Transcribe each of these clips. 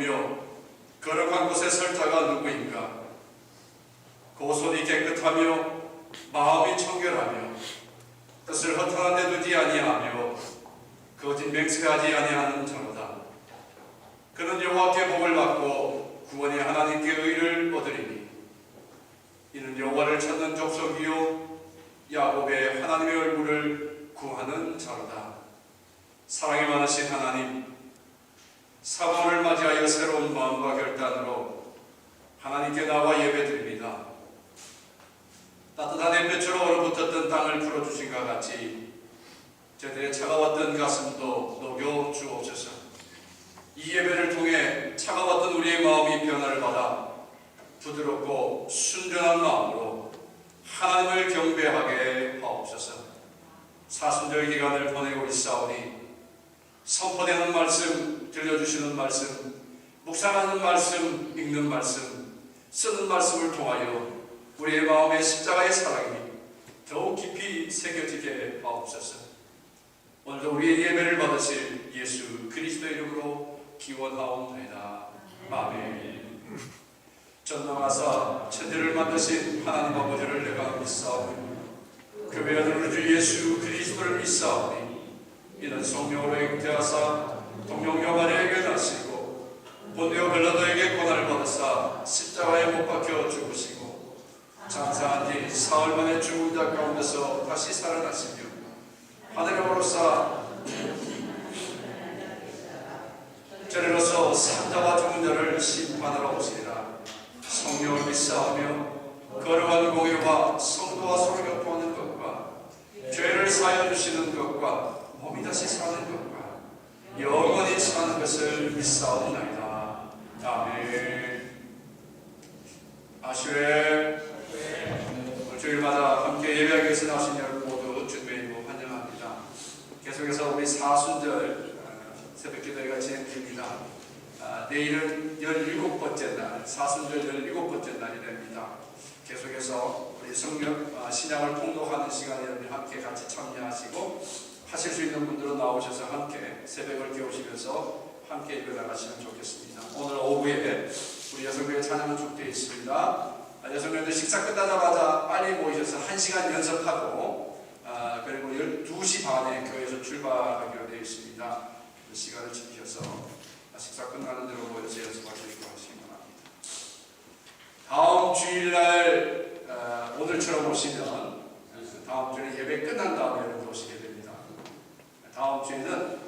누구며 거룩한 곳에 설 자가 누구인가? 그 손이 깨끗하며 마음이 청결하며 뜻을 허탄한 데 두지 아니하며 거짓 맹세하지 아니하는 자로다. 그는 여호와께 복을 받고 구원의 하나님께 의를 얻으리니 이는 여호와를 찾는 족속이요 야곱의 하나님의 얼굴을 구하는 자로다. 사랑이 많으신 하나님, 사번을 맞이하여 새로운 마음과 결단으로 하나님께 나와 예배드립니다. 따뜻한 햇볕으로 얼어붙었던 땅을 풀어주신 것 같이 저들의 차가웠던 가슴도 녹여 주옵소서. 이 예배를 통해 차가웠던 우리의 마음이 변화를 받아 부드럽고 순전한 마음으로 하나님을 경배하게 하옵소서. 사순절 기간을 보내고 있사오니 선포되는 말씀, 들려주시는 말씀, 묵상하는 말씀, 읽는 말씀, 쓰는 말씀을 통하여 우리의 마음에 십자가의 사랑이 더욱 깊이 새겨지게 하옵소서. 오늘도 우리의 예배를 받으실 예수 그리스도의 이름으로 기원하옵나이다. 아멘. 전능하사 천지를 만드신 하나님 아버지를 내가 믿사오니 그 외아들 주 예수 그리스도를 믿사오니 이는 성령으로 잉태하사 동정녀 마리아에게 나시고 본디오 빌라도에게 고난을 받으사 십자가에 못 박혀 죽으시고 장사한 지 사흘 만에 죽은 자 가운데서 다시 살아나시며 하늘에 오르사 저리로서 산자와 죽은 자를 심판하러 오시리라. 성령을 믿사오며 거룩한 공예와 성도와 서로 교통하는 것과 죄를 사하여 주시는 것과 몸이 다시 사는 것과 영원히 사는 것을 믿사옵나이다. 아멘. 아슈레. 주일마다 함께 예배하기 위해서 나오신 여러분 모두 주님의 환영합니다. 계속해서 우리 사순절 새벽기도회가 진행됩니다. 내일은 17번째 날, 사순절 17번째 날이 됩니다. 계속해서 우리 신약을 통독하는 시간에 여러분 함께 같이 참여하시고 하실 수 있는 분들은 나오셔서 함께 새벽을 깨우시면서 함께 예배 나가시면 좋겠습니다. 오늘 오후에 우리 여성교회 찬양은 축되어 있습니다. 여성교회들 식사 끝나자마자 빨리 모이셔서 1시간 연습하고 그리고 12시 반에 교회에서 출발하기로 되어 있습니다. 그 시간을 지키셔서 식사 끝나는 대로 모여서 연습하시기로 하시기 바랍니다. 다음 주일날 오늘처럼 오시면 다음 주에 예배 끝난 다음에 여러분 오시게 됩니다. 다음 주에는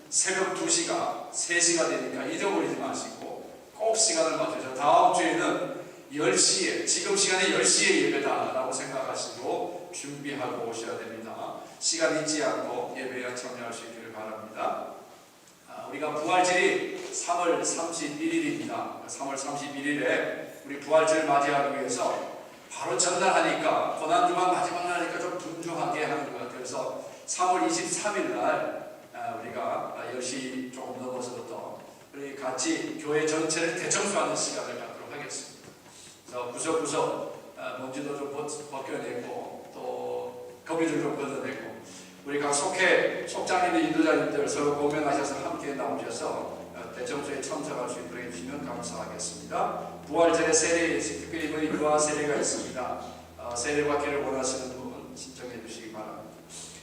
새벽 2시가 3시가 되니까 잊어버리지 마시고 꼭 시간을 맞춰서 다음 주에는 10시에 지금 시간에 10시에 예배다라고 생각하시고 준비하고 오셔야 됩니다. 시간 잊지 않고 예배에 참여할 수 있기를 바랍니다. 우리가 부활절이 3월 31일입니다. 3월 31일에 우리 부활절 맞이하기 위해서 바로 전날하니까 고난주간 마지막 날이니까 좀 분주하게 하는 것 같아요. 그래서 3월 23일 날 우리가 10시 조금 넘어서부터 우리 같이 교회 전체를 대청소하는 시간을 갖도록 하겠습니다. 그래서 구석구석 먼지도 좀 벗겨내고 또 거미줄 좀 걷어내고 우리 각 속장님들, 인도자님들 서로 공명하셔서 함께 나오셔서 대청소에 참석할 수 있도록 해주시면 감사하겠습니다. 부활절에 세례, 특별히 이번에 유아 세례가 있습니다. 세례 받기를 원하시는 분 신청해 주시기 바랍니다.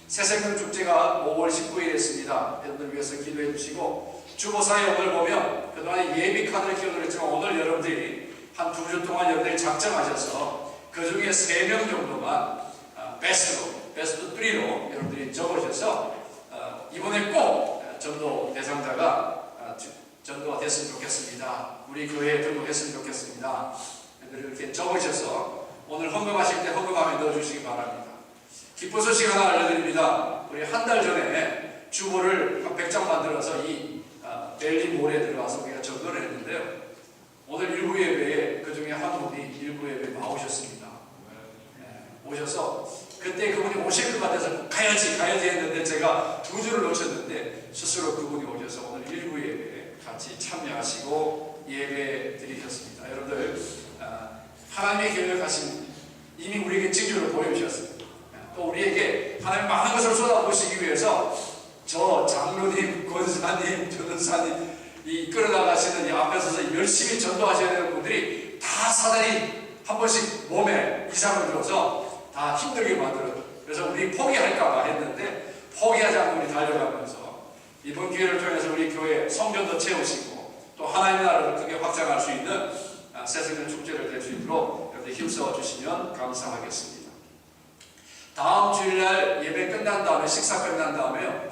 새생명 축제가 5월 19일에 있습니다. 여러분들 위해서 기도해 주시고 주보사에 오늘 보면 그동안 예비 카드를 기억했지만 오늘 여러분들이 한 2주 동안 여러분들이 작정하셔서 그 중에 3명 정도만 베스트 3로 여러분들이 적으셔서 이번에 꼭 전도 대상자가 전도가 됐으면 좋겠습니다. 우리 교회에 등록했으면 좋겠습니다. 이렇게 적으셔서 오늘 헌금하실 때 헌금함에 넣어주시기 바랍니다. 기쁜 소식 하나 알려드립니다. 우리 한 달 전에 주보를 한 100장 만들어서 이 벨리몰에 들어가서 우리가 전도를 했는데요. 오늘 일부 예배에 그 중에 한 분이 일부 예배에 나오셨습니다. 오셔서 그때 그분이 오실 것 같아서 가야지 했는데 제가 2주를 놓쳤는데 스스로 그분이 오셔서 오늘 일부 예배에 같이 참여하시고 예배 드리셨습니다. 여러분들 하나님의 계획하신 이미 우리에게 징조를 보여주셨습니다. 또 우리에게 하나님 많은 것을 쏟아부으시기 위해서 저 장로님, 권사님, 전도사님 이 이끌어 나가시는 이 앞에 서서 열심히 전도하셔야 되는 분들이 다 사단이 한 번씩 몸에 이상을 들어서 다 힘들게 만들어요. 그래서 우리 포기할까봐 했는데 포기하지 않고 우리 달려가면서 이번 기회를 통해서 우리 교회 성전도 채우시고 또 하나님의 나라를 크게 확장할 수 있는 새생명 축제를 될 수 있도록 여러분들 힘써 주시면 감사하겠습니다. 다음 주일날 예배 끝난 다음에 식사 끝난 다음에요.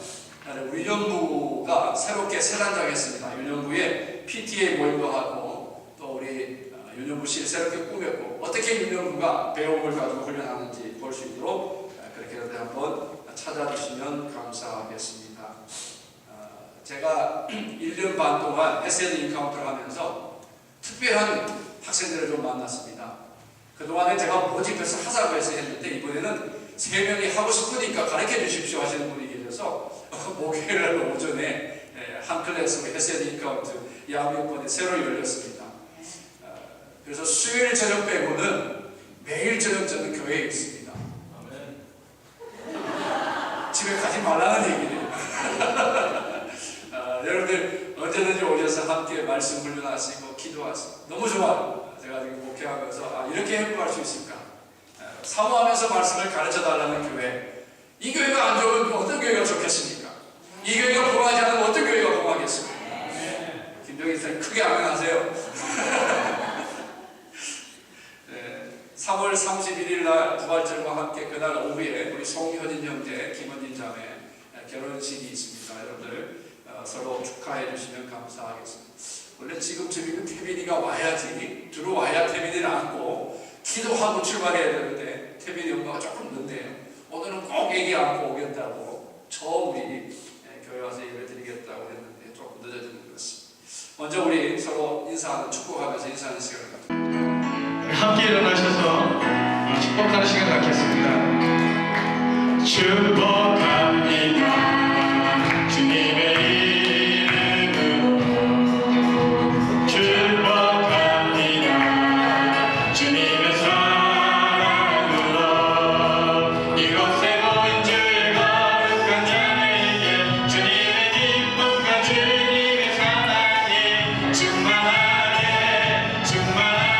유년부가 새롭게 새 단장했습니다. 유년부에 PTA 모임도 하고 또 우리 유년부실 새롭게 꾸몄고 어떻게 유년부가 배움을 가지고 훈련하는지 볼 수 있도록 그렇게 한번 찾아주시면 감사하겠습니다. 제가 1년 반 동안 헤세드 인카운트를 하면서 특별한 학생들을 좀 만났습니다. 그동안에 제가 모집해서 하자고 해서 했는데 이번에는 3명이 하고 싶으니까 가르쳐 주십시오 하시는 분이 계셔서 목요일 오전에 한 클래스 헤세드 인카운트 양육반이 새로 열렸습니다. 그래서 수요일 저녁 빼고는 매일 저녁 저는 교회에 있습니다. 집에 가지 말라는 얘기네요. 여러분들 언제든지 오셔서 함께 말씀 훈련하시고 기도하시고 너무 좋아요. 제가 지금 목회하면서 이렇게 행복할 수 있을까? 사모하면서 말씀을 가르쳐 달라는 교회. 이 교회가 안 좋으면 어떤 교회가 좋겠습니까? 이 교회가 봉하지 않으면 어떤 교회가 봉하겠습니까? 김정희 선생님 크게 아멘하세요. 3월 31일 날 부활절과 함께 그날 오후에 우리 송효진 형제, 김원진 자매 결혼식이 있습니다. 여러분들 서로 축하해 주시면 감사하겠습니다. 원래 지금쯤이면 태빈이가 와야지, 들어와야 태빈이를 안고 기도하고 출발해야 되는데 태빈이 엄마가 조금 늦네요. 오늘은 꼭 애기 안고 오겠다고 처음 우리 교회 와서 예배 드리겠다고 했는데 조금 늦어지는 것 같습니다. 먼저 우리 서로 인사하는, 축복하면서 인사하는 시간을 갖습니다. 함께 일어나셔서 축복하는 시간 갖겠습니다. 축복합니다. 주님의 이름으로 축복합니다. 주님의 사랑으로 이곳에 모인 주의 거룩한 자에게 주님의 기쁨과 주님의 사랑이 충만하게 충만하게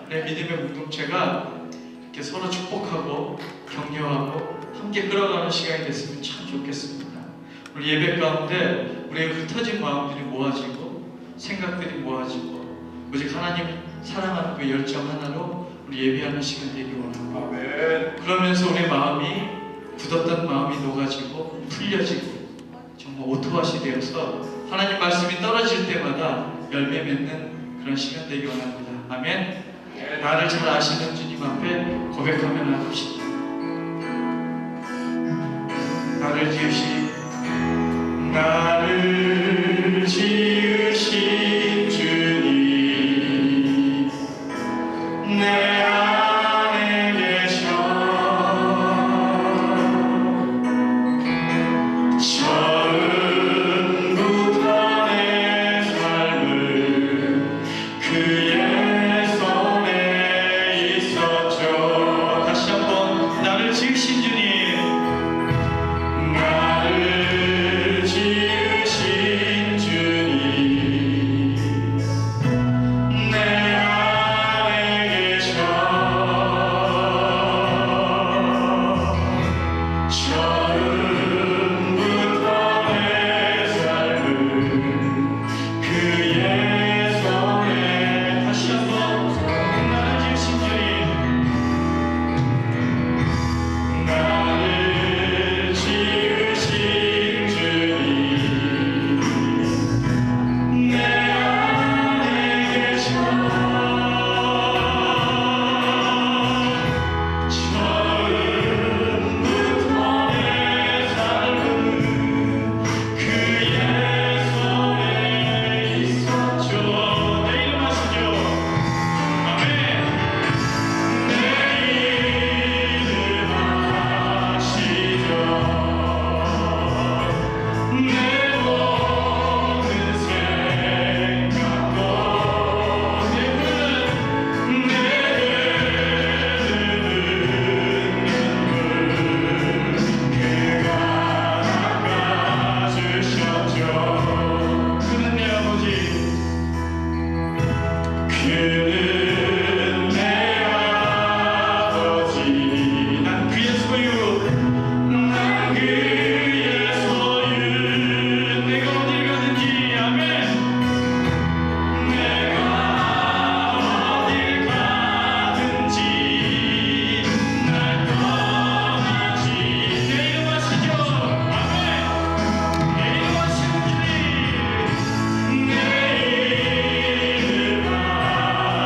내 믿음의 공동체가 이렇게 서로 축복하고 격려하고 함께 끌어가는 시간이 됐으면 참 좋겠습니다. 우리 예배 가운데 우리의 흩어진 마음들이 모아지고 생각들이 모아지고 오직 하나님 사랑하는 그 열정 하나로 우리 예배하는 시간 되기 원합니다. 아멘. 그러면서 우리 마음이 굳었던 마음이 녹아지고 풀려지고 정말 오토밭이 되어서 하나님 말씀이 떨어질 때마다 열매 맺는 그런 시간 되기 원합니다. 아멘. 나를 잘 아시는 주님 앞에 고백하며 나눕시다. 나를 지으신 주님 내 안에 계셔 처음부터 내 삶을 그의 손에 있었죠. 다시 한번 나를 지으신 주님 나를 지으신 주님 내 안에 계셔 처음부터 내 삶을 그의 손에 다시 한번 나를 지으신 주님 나를 지으신 주님 내 안에 계셔 처음부터 내 삶은 그의 손에 있었죠. 내 이름 아시죠? 아멘. 내 이름 아시죠? 내 모든 생각도 내 그가 닦아주셨죠. 그는 내 아버지 그는 내 아버지 난 그의 소유 난 그의 소유 내가 어딜 가든지 아멘 내가 어딜 가든지 날 떠나지 내 이름 아시죠? 아멘 내 이름 아시는 주님 내 이름 아시죠?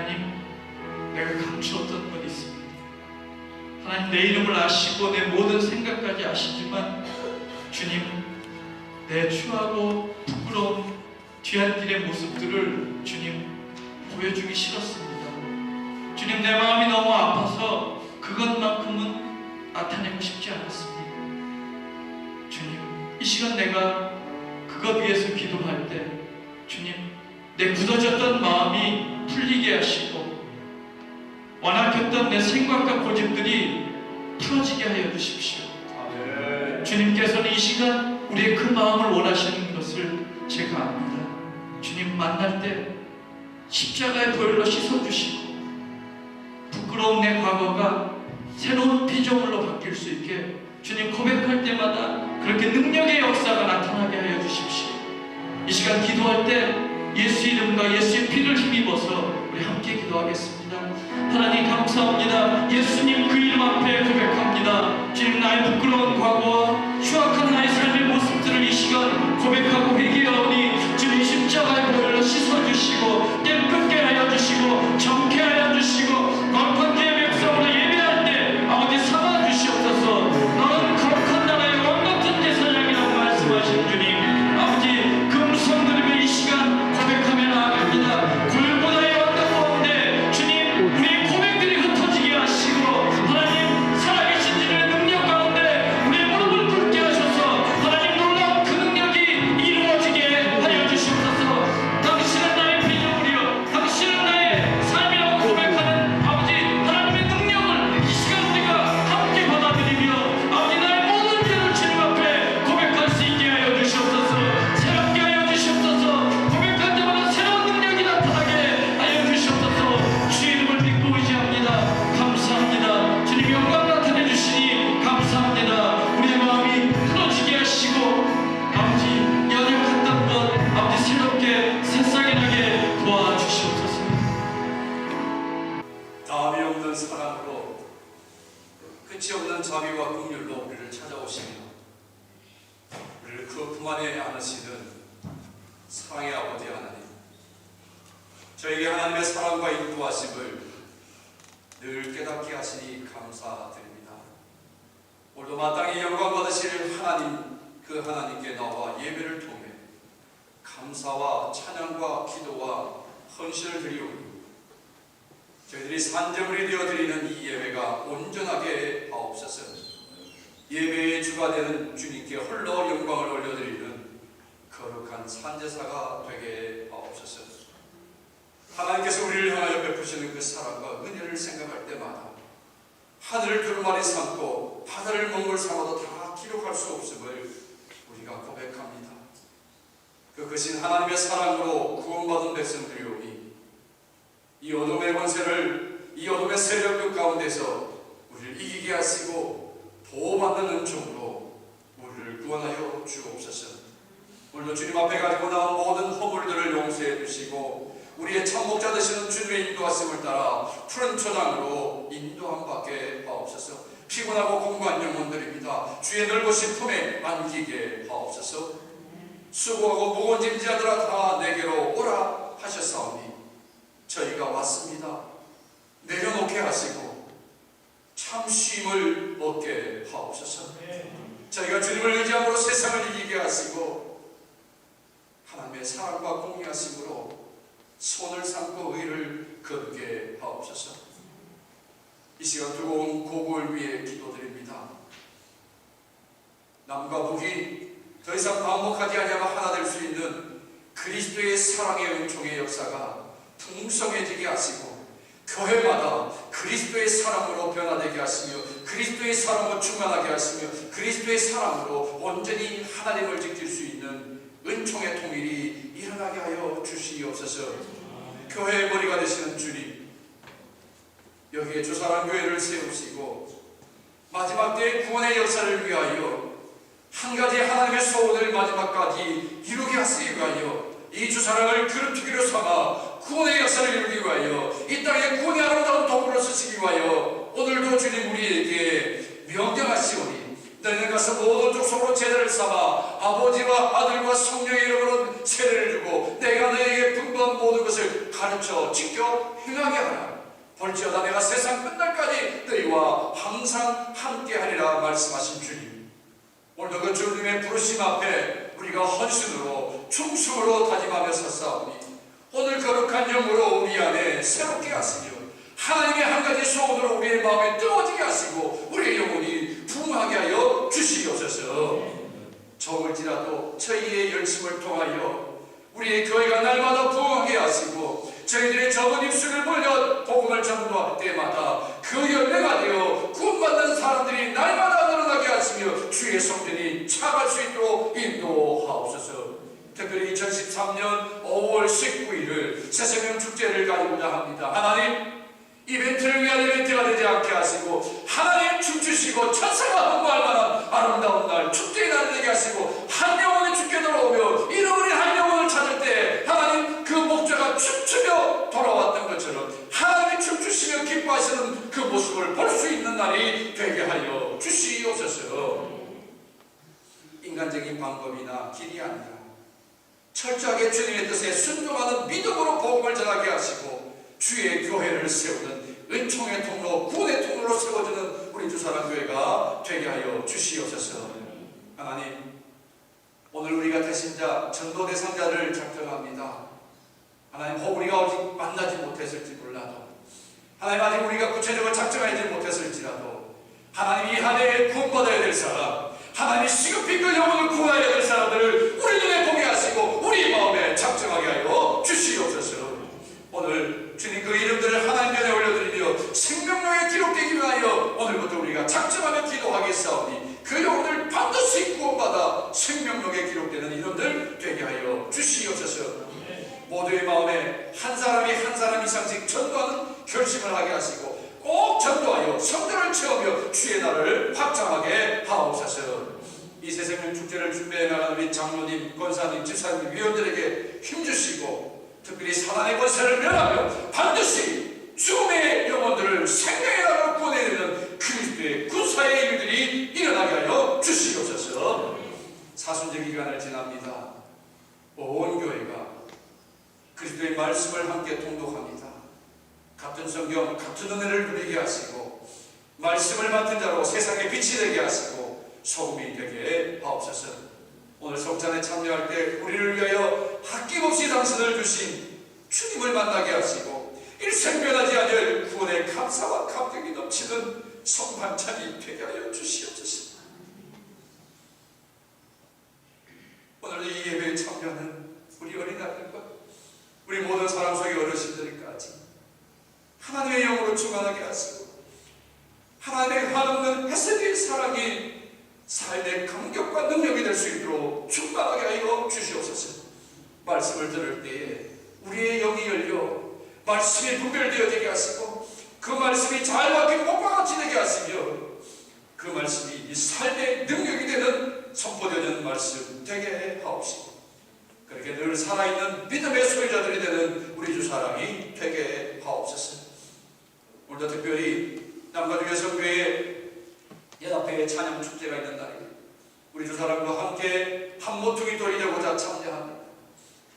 하나님, 내가 감추었던 것 있습니다. 하나님, 내 이름을 아시고 내 모든 생각까지 아시지만 주님, 내 추하고 부끄러운 뒤안길의 모습들을 주님 보여주기 싫었습니다. 주님, 내 마음이 너무 아파서 그것만큼은 나타내고 싶지 않았습니다. 주님, 이 시간 내가 그것 위해서 기도할 때 주님, 내 굳어졌던 마음이 풀리게 하시고 완악했던 내 생각과 고집들이 풀어지게 하여 주십시오. 주님께서는 이 시간 우리의 그 마음을 원하시는 것을 제가 압니다. 주님, 만날 때 십자가의 보혈로 씻어주시고 부끄러운 내 과거가 새로운 피조물로 바뀔 수 있게 주님, 고백할 때마다 그렇게 능력의 역사가 나타나게 하여 주십시오. 이 시간 기도할 때 예수 이름과 예수의 피를 힘입어서 우리 함께 기도하겠습니다. 하나님, 감사합니다. 예수님 그 이름 앞에 고백합니다. 주님, 나의 부끄러운 과거와 추악한 나의 삶의 모습들을 이 시간 고백하고 회개하오니 주님, 십자가의 보혈로 씻어주시고 깨끗게 하여 주시고 정케 하여 주시고 거룩한 주의 백성으로 예배할 때 아버지 삼아 주시옵소서. 너는 거룩한 나라의 왕 같은 제사장이라고 말씀하신 주님, 아버지 그 음성 들으며 이 시간 고백하며 나아갑니다. 골고다의 언덕 가운데 주님, 우리의 고백들이 흩어지게 하시고 하나님, 살아계신 주님의 능력 가운데 우리의 무릎을 꿇게 하셔서 하나님, 놀라운 그 능력이 이루어지게 하여 주시옵소서. 당신은 나의 피조물이요 당신은 나의 삶이라고 고백하는 아버지 하나님의 능력을 이 시간 우리가 함께 받아들이며 아버지, 나의 모든 죄를 주님 앞에 고백할 수 있게 하여 주시옵소서. 새롭게 하여 주시옵소서. 고백할 때마다 새로운 능력이 나타나게 하여 주시옵소서. 주의 이름을 믿고 의지합니다. 감사합니다. 주님, 영광 나타내 주시니 감사합니다. 우리의 마음이 풀어지게 하시고 아버지, 연약했던 것 아버지 새롭게 새싹이 나게 도와주시옵소서. 다음이 없는 사랑으로 끝이 없는 자비와 긍휼로 우리를 찾아오시며 우리를 그 품 안에 안으시는 사랑의 아버지 하나님, 저에게 하나님의 사랑과 인도하심을 늘 깨닫게 하시니 감사드립니다. 오늘도 마땅히 영광 받으실 하나님, 그 하나님께 나와 예배를 통해 감사와 찬양과 기도와 헌신을 드리오니 저희들이 산재물이 되어 드리는 이 예배가 온전하게 하옵소서. 예배의 주가 되는 주님께 홀로 영광을 올려드리는 거룩한 산제사가 되게 하옵소서. 하나님께서 우리를 향하여 베푸시는 그 사랑과 은혜를 생각할 때마다 하늘을 두루마리 삼고 바다를 먹물 삼아도 다 기록할 수 없음을 우리가 고백합니다. 그 크신 하나님의 사랑으로 구원받은 백성들이오니 이 어둠의 권세를, 이 어둠의 세력들 가운데서 우리를 이기게 하시고 보호받는 은총으로 우리를 구원하여 주옵소서. 오늘도 주님 앞에 가지고 나온 모든 허물들을 용서해 주시고 우리의 참목자 되시는 주님의 인도하심을 따라 푸른 초장으로 인도함 받게 하옵소서. 피곤하고 공고한 영혼들입니다. 주의 넓으신 품에 안기게 하옵소서. 수고하고 무거운 짐지하더라 다 내게로 오라 하셨사오니 저희가 왔습니다. 내려놓게 하시고 참 쉼을 얻게 하옵소서. 저희가 주님을 의지함으로 세상을 이기게 하시고 하나님의 사랑과 공의하심으로 손을 삼고 의를 거두게 하옵소서. 이 시간 두고온 고국을 위해 기도드립니다. 남과 북이 더 이상 반복하지 아니하고 하나 될 수 있는 그리스도의 사랑의 은총의 역사가 풍성해지게 하시고 교회마다 그리스도의 사랑으로 변화되게 하시며 그리스도의 사랑으로 충만하게 하시며 그리스도의 사랑으로 온전히 하나님을 지킬 수 있는 은총의 통일이 일어나게 하여 주시옵소서. 교회의 머리가 되시는 주님, 여기에 주사랑교회를 세우시고 마지막 때의 구원의 역사를 위하여 한 가지 하나님의 소원을 마지막까지 이루게 하시기 위하여 이 주사랑을 그룹투기로 삼아 구원의 역사를 이루기 위하여 이 땅에 구원의 아름다운 도구로 쓰시기 위하여 오늘도 주님 우리에게 명령하시오니 너희는 가서 모든 족속으로 제자를 삼아 아버지와 아들과 성령의 이름으로 세례를 주고 내가 너희에게 분부한 모든 것을 가르쳐 지켜 행하게 하라. 볼지어다 내가 세상 끝날까지 너희와 항상 함께하리라 말씀하신 주님, 오늘도 그 주님의 부르심 앞에 우리가 헌신으로 충성으로 다짐하며 섰사오니 오늘 거룩한 영으로 우리 안에 새롭게 하시며 하나님의 한 가지 소원으로 우리의 마음에 뜨거워지게 하시고 우리의 영혼이 부흥하게 하여 주시옵소서. 적을지라도 저희의 열심을 통하여 우리의 교회가 날마다 부흥하게 하시고 저희들의 적은 입술을 벌려 복음을 전도할 때마다 그 열매가 되어 구원받는 사람들이 날마다 늘어나게 하시며 주의 성전이 차갈 수 있도록 인도하옵소서. 특별히 2013년 5월 19일을 새생명 축제를 가지고자 합니다. 하나님, 이벤트를 위한 이벤트가 되지 않게 하시고 하나님 춤추시고 천사가 흥분할 만한 아름다운 날, 축제의 날이 되게 하시고 한 영혼이 주께 돌아오며 잃어버린 한 영혼을 찾을 때 하나님 그 목자가 춤추며 돌아왔던 것처럼 하나님이 춤추시며 기뻐하시는 그 모습을 볼 수 있는 날이 되게 하여 주시옵소서. 인간적인 방법이나 길이 아니라 철저하게 주님의 뜻에 순종하는 믿음으로 복음을 전하게 하시고 주의 교회를 세우는 은총의 통로, 구원의 통로로 세워주는 우리 주사랑교회가 되게 하여 주시옵소서. 하나님, 오늘 우리가 대신자, 전도 대상자를 작정합니다. 하나님, 혹 우리가 아직 만나지 못했을지 몰라도, 하나님 아직 우리가 구체적으로 작정하지 못했을지라도 하나님 이 한 해에 구원받아야 될 사람, 하나님이 시급히 그 영혼을 구원해야 될 사람들을 우리 눈에 보게 하시고 우리 마음에 작정하게 하여 주시옵소서. 오늘 주님 그 이름들을 하나님 전에 올려드리며 생명력에 기록되기 위하여 오늘부터 우리가 작정하며 기도하겠사오니 그 영혼을 반드시 구원받아 생명력에 기록되는 이름들 되게 하여 주시옵소서. 모두의 마음에 한 사람이 한 사람 이상씩 전도하는 결심을 하게 하시고 꼭 전도하여 성전을 채우며 주의 날을 확장하게 하옵소서. 이 새생명 축제를 준비해 나가는 우리 장로님, 권사님, 집사님, 위원들에게 힘주시고 특별히 사단의 권세를 멸하며 반드시 죽음의 영혼들을 생명의 날로 보내는 그리스도의 군사의 일들이 일어나게 하여 주시옵소서. 사순절 기간을 지납니다. 온 교회가 그리스도의 말씀을 함께 통독합니다. 같은 성경, 같은 은혜를 누리게 하시고 말씀을 맡은 자로 세상에 빛이 되게 하시고 소금이 되게 하옵소서. 오늘 성찬에 참여할 때 우리를 위하여 아낌없이 당신을 주신 주님을 만나게 하시고 일생 변하지 않을 구원의 감사와 감격이 넘치는 성만찬이 되게 하여 주시옵소서. 오늘 이 예배에 참여하는 우리 어린아이들과 우리 모든 사람 속의 어르신들까지 하나님의 영으로 충만하게 하시고 하나님의 한없는 햇살의 사랑이 삶의 감격과 능력이 될 수 있도록 충만하게 하여 주시옵소서. 말씀을 들을 때에 우리의 영이 열려 말씀이 분별되어지게 하시고 그 말씀이 잘 박힌 목과 같이 되게 하시며 그 말씀이 이 삶의 능력이 되는 선포되는 말씀 되게 하옵시고 그렇게 늘 살아있는 믿음의 소유자들이 되는 우리 주 사랑이 되게 하옵소서. 오늘도 특별히 남가주의 성교회 연합회의 찬양 축제가 있는 날입니다. 우리 주 사람과 함께 한 모퉁이 돌이 되고자 참여합니다.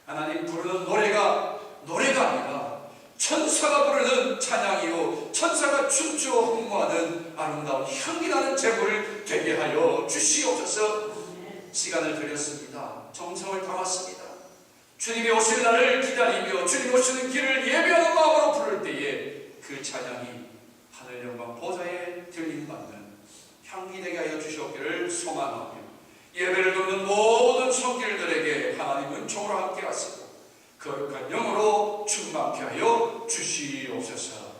하나님 부르는 노래가 아니라 천사가 부르는 찬양이요 천사가 춤추어 흥모하는 아름다운 향기나는 제물을 되게 하여 주시옵소서. 시간을 드렸습니다. 정성을 담았습니다. 주님이 오실 날을 기다리며 주님 오시는 길을 예배하는 마음으로 부를 때에 그 찬양이 하늘 영광 보좌에 들림받는 향기 되게 하여 주시옵기를 소망하며 예배를 돕는 모든 손길들에게 하나님 은총으로 함께 하시고 거룩한 영으로 충만케 하여 주시옵소서.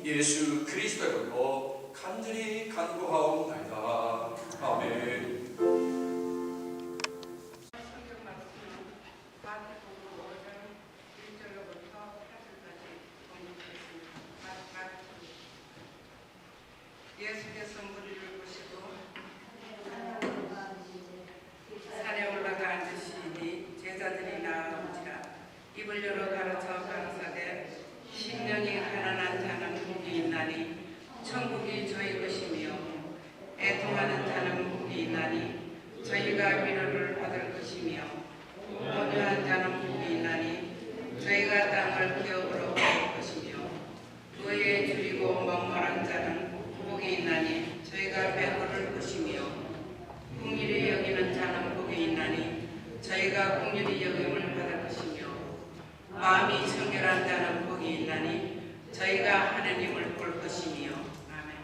예수 그리스도의 이름으로 간절히 간구하옵나이다. 아멘. 예수께서 무리를 보시고 산에 올라가 앉으시니 제자들이 나아온지라 입을 열어 가르쳐 가르사대 심령이 가난한 자는 복이 있나니 천국이 저희 것이며 애통하는 자는 복이 있나니 주의 줄이고 멍멍한 자는 복이 있나니 저희가 배부를 것이며 긍휼히 여기는 자는 복이 있나니 저희가 긍휼히 여김을 받을 것이며 마음이 청결한 자는 복이 있나니 저희가 하느님을 볼 것이며. 아멘.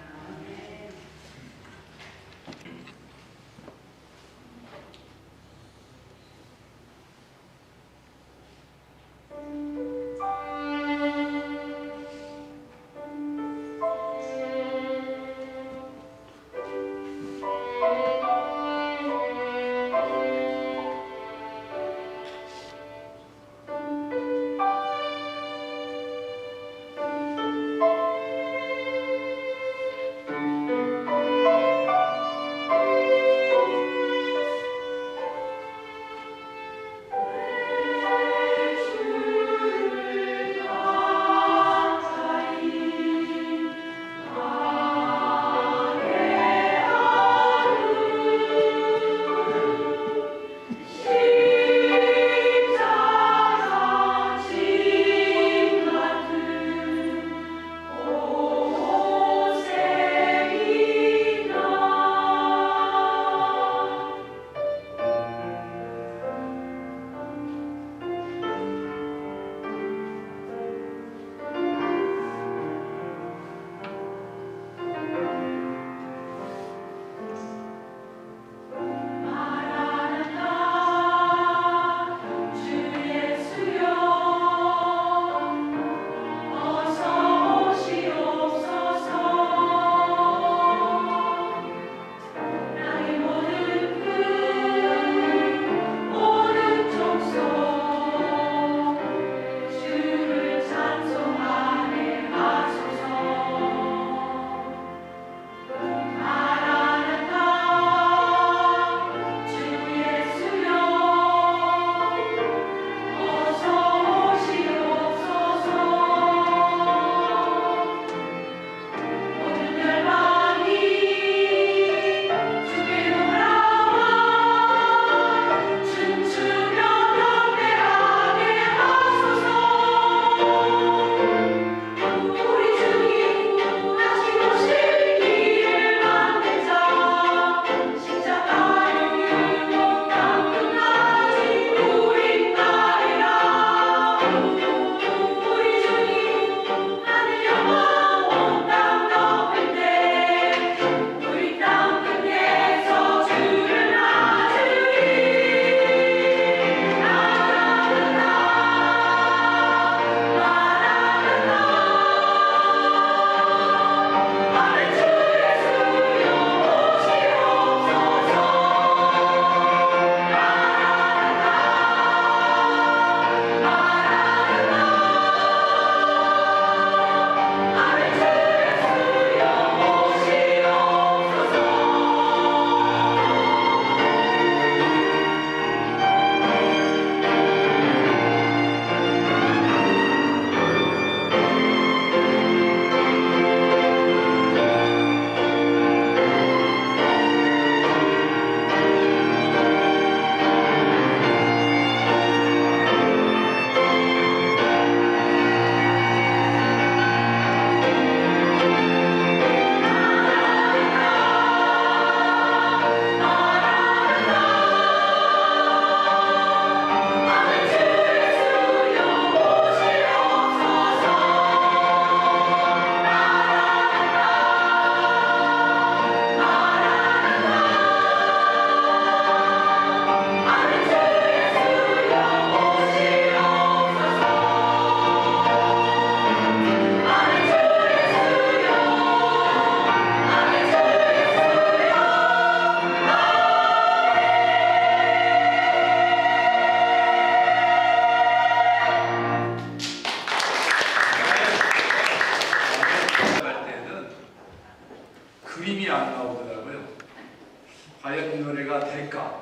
과연 이 노래가 될까?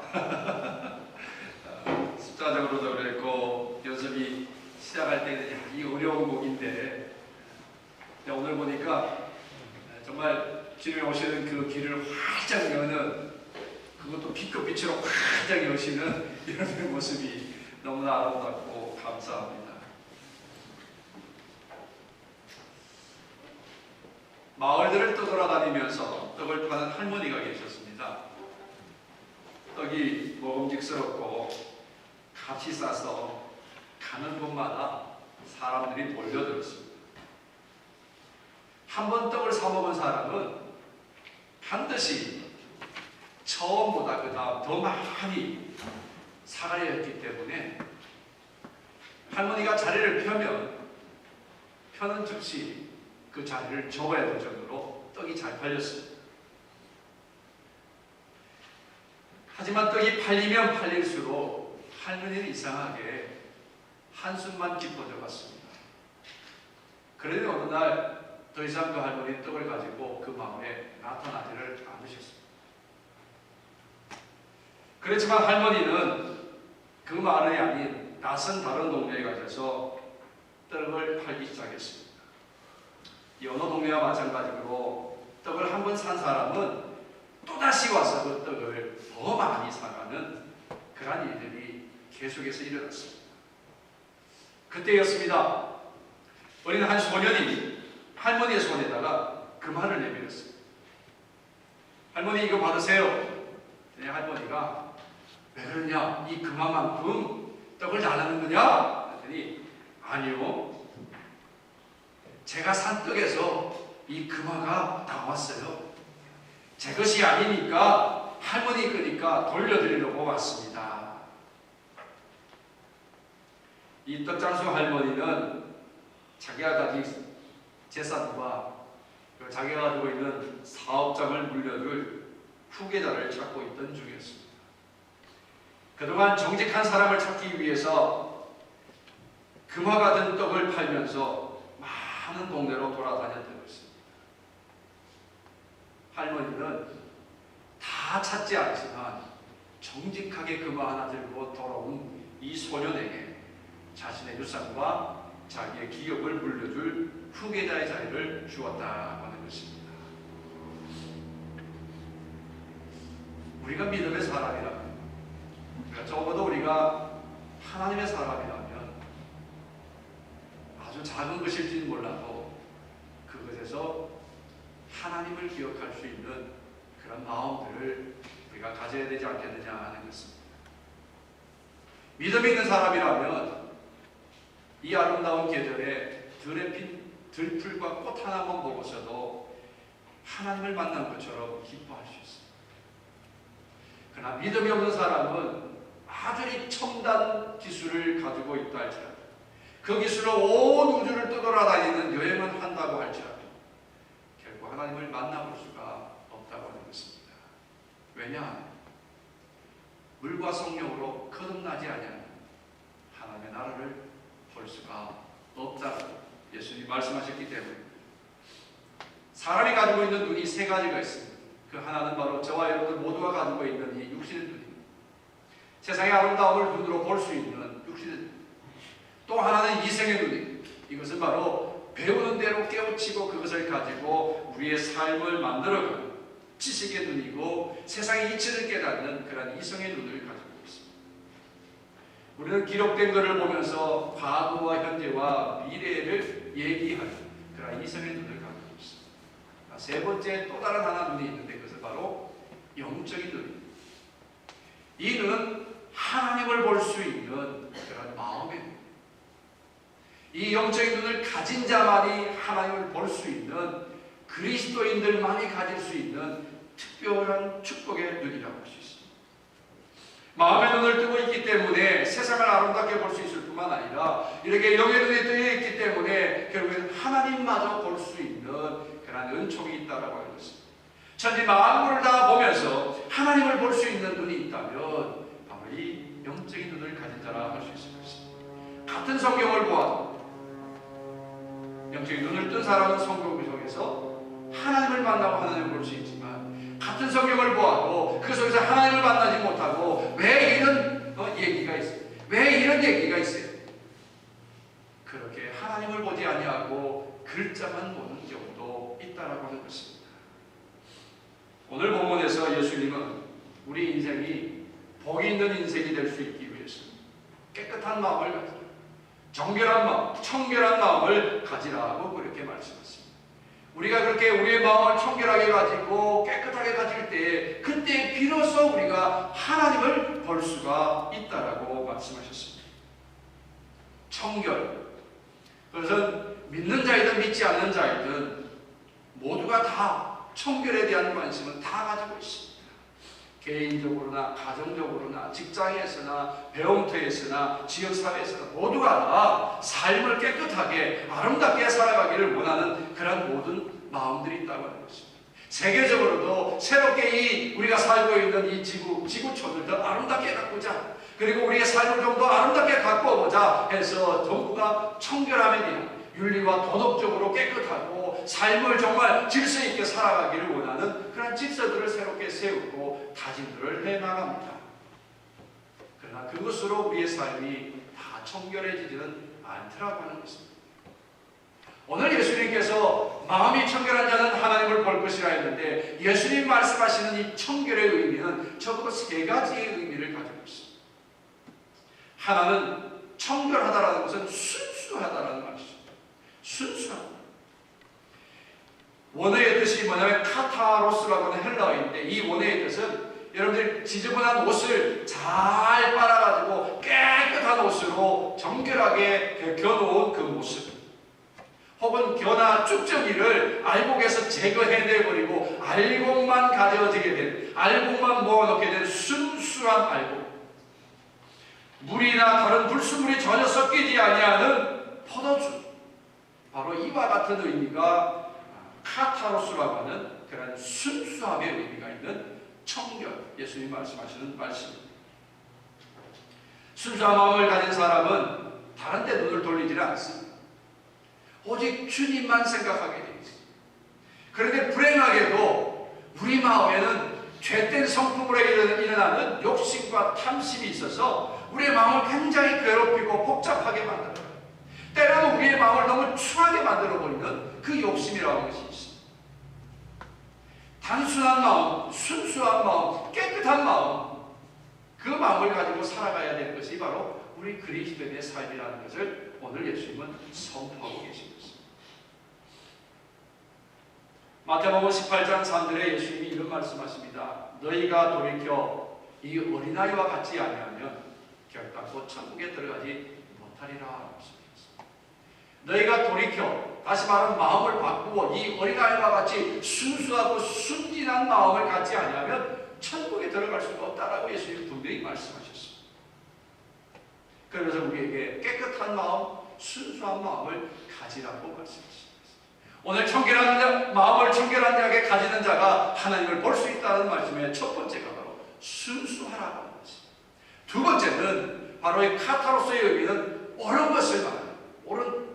숫자적으로도 그랬고 연습이 시작할 때는 이 어려운 곡인데 오늘 보니까 정말 주님이 오시는 그 길을 활짝 여는, 그것도 빛과 빛으로 활짝 여시는 이런 모습이 너무나 아름답고 감사합니다. 마을들을 떠돌아다니면서 떡을 파는 할머니가 계셨습니다. 떡이 먹음직스럽고 값이 싸서 가는 곳마다 사람들이 몰려들었습니다. 한 번 떡을 사 먹은 사람은 반드시 처음보다 그 다음 더 많이 사가야 했기 때문에 할머니가 자리를 펴는 즉시 그 자리를 접어야 될 정도로 떡이 잘 팔렸습니다. 하지만 떡이 팔리면 팔릴수록 할머니는 이상하게 한숨만 깊어져 갔습니다. 그런데 어느 날 더 이상 그 할머니는 떡을 가지고 그 마을에 나타나지를 않으셨습니다. 그렇지만 할머니는 그 마을이 아닌 낯선 다른 동네에 가셔서 떡을 팔기 시작했습니다. 이 어느 동네와 마찬가지로 떡을 한 번 산 사람은 또다시 와서 그 떡을 더 많이 사가는 그러한 일들이 계속해서 일어났습니다. 그때였습니다. 어린 한 소년이 할머니의 손에다가 금화를 내밀었어요. 할머니 이거 받으세요. 할머니가 왜 그러냐? 이 금화만큼 떡을 달라는 거냐? 그랬더니 아니요. 제가 산 떡에서 이 금화가 나왔어요. 제 것이 아니니까 할머니 거니까 돌려드리려고 왔습니다. 이 떡장수 할머니는 자기가 가진 재산과 자기가 가지고 있는 사업장을 물려줄 후계자를 찾고 있던 중이었습니다. 그동안 정직한 사람을 찾기 위해서 금화 같은 떡을 팔면서 많은 동네로 돌아다녔던 것입니다. 할머니는 다 찾지 않지만 정직하게 금화 하나 들고 돌아온 이 소년에게 자신의 유산과 자기의 기업을 물려줄 후계자의 자리를 주었다고 하는 것입니다. 우리가 믿음의 사람이라면, 적어도 우리가 하나님의 사람이라면 아주 작은 것일지는 몰라도 그것에서 하나님을 기억할 수 있는 그런 마음들을 우리가 가져야 되지 않겠느냐 하는 것입니다. 믿음 있는 사람이라면 이 아름다운 계절에 들에 핀 들풀과 꽃 하나만 보고서도 하나님을 만난 것처럼 기뻐할 수 있습니다. 그러나 믿음이 없는 사람은 아주리 첨단 기술을 가지고 있다 할지라도 그 기술로 온 우주를 떠돌아다니는 여행을 한다고 할지라도 결국 하나님을 만나볼 수가 없다고 하는 것입니다. 왜냐? 물과 성령으로 거듭나지 아니하는 하나님의 나라를 볼 수가 없다고 예수님이 말씀하셨기 때문에 사람이 가지고 있는 눈이 세 가지가 있습니다. 그 하나는 바로 저와 여러분들 모두가 가지고 있는 이 육신의 눈입니다. 세상의 아름다움을 눈으로 볼 수 있는 육신의 눈. 또 하나는 이생의 눈입니다. 이것은 바로 배우는 대로 깨우치고 그것을 가지고 우리의 삶을 만들어가는 지식의 눈이고 세상의 이치를 깨닫는 그런 이성의 눈을 가지고 있습니다. 우리는 기록된 것을 보면서 과거와 현재와 미래를 얘기하는 그런 이성의 눈을 가지고 있습니다. 세 번째 또 다른 하나 눈이 있는데 그것은 바로 영적인 눈입니다. 이 눈은 하나님을 볼 수 있는 그런 마음의 눈. 이 영적인 눈을 가진 자만이 하나님을 볼 수 있는 그리스도인들만이 가질 수 있는 특별한 축복의 눈이라고 할 수 있습니다. 마음의 눈을 뜨고 있기 때문에 세상을 아름답게 볼 수 있을 뿐만 아니라 이렇게 영의 눈이 뜨여 있기 때문에 결국에는 하나님마저 볼 수 있는 그런 은총이 있다라고 하는 것입니다. 천지 만물을 다 보면서 하나님을 볼 수 있는 눈이 있다면 바로 이 영적인 눈을 가진 자라 할 수 있을 것입니다. 같은 성경을 보아도 영적인 눈을 뜬 사람은 성경 속에서 하나님을 만나고 하나님을 볼 수 있지만 같은 성경을 보아도 그 속에서 하나님을 만나지 못하고 왜 이런 얘기가 있어요? 왜 이런 얘기가 있어요? 그렇게 하나님을 보지 아니하고 글자만 보는 경우도 있다라고 하는 것입니다. 오늘 본문에서 예수님은 우리 인생이 복이 있는 인생이 될 수 있기 위해서 깨끗한 마음을 가지라, 정결한 마음, 청결한 마음을 가지라고 그렇게 말씀하십니다. 우리가 그렇게 우리의 마음을 청결하게 가지고 깨끗하게 가질 때 그때 비로소 우리가 하나님을 볼 수가 있다라고 말씀하셨습니다. 청결. 그것은 믿는 자이든 믿지 않는 자이든 모두가 다 청결에 대한 관심은 다 가지고 있습니다. 개인적으로나 가정적으로나 직장에서나 배움터에서나 지역사회에서나 모두가 다 삶을 깨끗하게 아름답게 살아가기를 원하는 그런 모든 마음들이 있다고 하는 것입니다. 세계적으로도 새롭게 우리가 살고 있는 이 지구촌을 더 아름답게 가꾸자, 그리고 우리의 삶을 좀 더 아름답게 가꾸어보자 해서 전부가 청결함에 대한 윤리와 도덕적으로 깨끗하고 삶을 정말 질서 있게 살아가기를 원하는 그런 질서들을 새롭게 세우고 다짐들을 해나갑니다. 그러나 그것으로 우리의 삶이 다 청결해지지는 않더라고 하는 것입니다. 오늘 예수님께서 마음이 청결한 자는 하나님을 볼 것이라 했는데 예수님 말씀하시는 이 청결의 의미는 적어도 세 가지의 의미를 가지고 있습니다. 하나는 청결하다라는 것은 순수하다라는 말이죠. 순수하다. 원어의 뜻이 뭐냐면 카타로스라고 하는 헬라어인데 이 원어의 뜻은 여러분들이 지저분한 옷을 잘 빨아가지고 깨끗한 옷으로 정결하게 겨놓은 그 모습, 혹은 겨나 쭉정이를 알곡에서 제거해내버리고 알곡만 가져지게 된, 알곡만 모아놓게 된 순수한 알곡, 물이나 다른 불순물이 전혀 섞이지 아니하는 포도주, 바로 이와 같은 의미가 카타로스라고 하는 그런 순수함의 의미가 있는 청결, 예수님 말씀하시는 말씀입니다. 순수한 마음을 가진 사람은 다른 데 눈을 돌리지는 않습니다. 오직 주님만 생각하게 되어 있습니다. 그런데 불행하게도 우리 마음에는 죄된 성품으로 일어나는 욕심과 탐심이 있어서 우리의 마음을 굉장히 괴롭히고 복잡하게 만들어요. 때로는 우리의 마음을 너무 추하게 만들어버리는 그 욕심이라는 것이 있습니다. 단순한 마음, 순수한 마음, 깨끗한 마음, 그 마음을 가지고 살아가야 되는 것이 바로 우리 그리스도인의 삶이라는 것을 오늘 예수님은 선포하고 계십니다. 마태복음 18장 3절에 예수님이 이런 말씀하십니다. 너희가 돌이켜 이 어린아이와 같지 아니하면 결단코 천국에 들어가지 못하리라. 너희가 돌이켜, 다시 말하면 마음을 바꾸고 이 어린아이와 같이 순수하고 순진한 마음을 갖지 아니하면 천국에 들어갈 수가 없다라고 예수님이 분명히 말씀하셨습니다. 그래서 우리에게 깨끗한 마음, 순수한 마음을 가지라고 말씀하십니다. 오늘 마음을 청결한 자에게 가지는 자가 하나님을 볼 수 있다는 말씀의 첫 번째가 바로 순수하라고 하는 것입니다. 두 번째는 바로 이 카타로스의 의미는 옳은 것을 말합니다. 옳은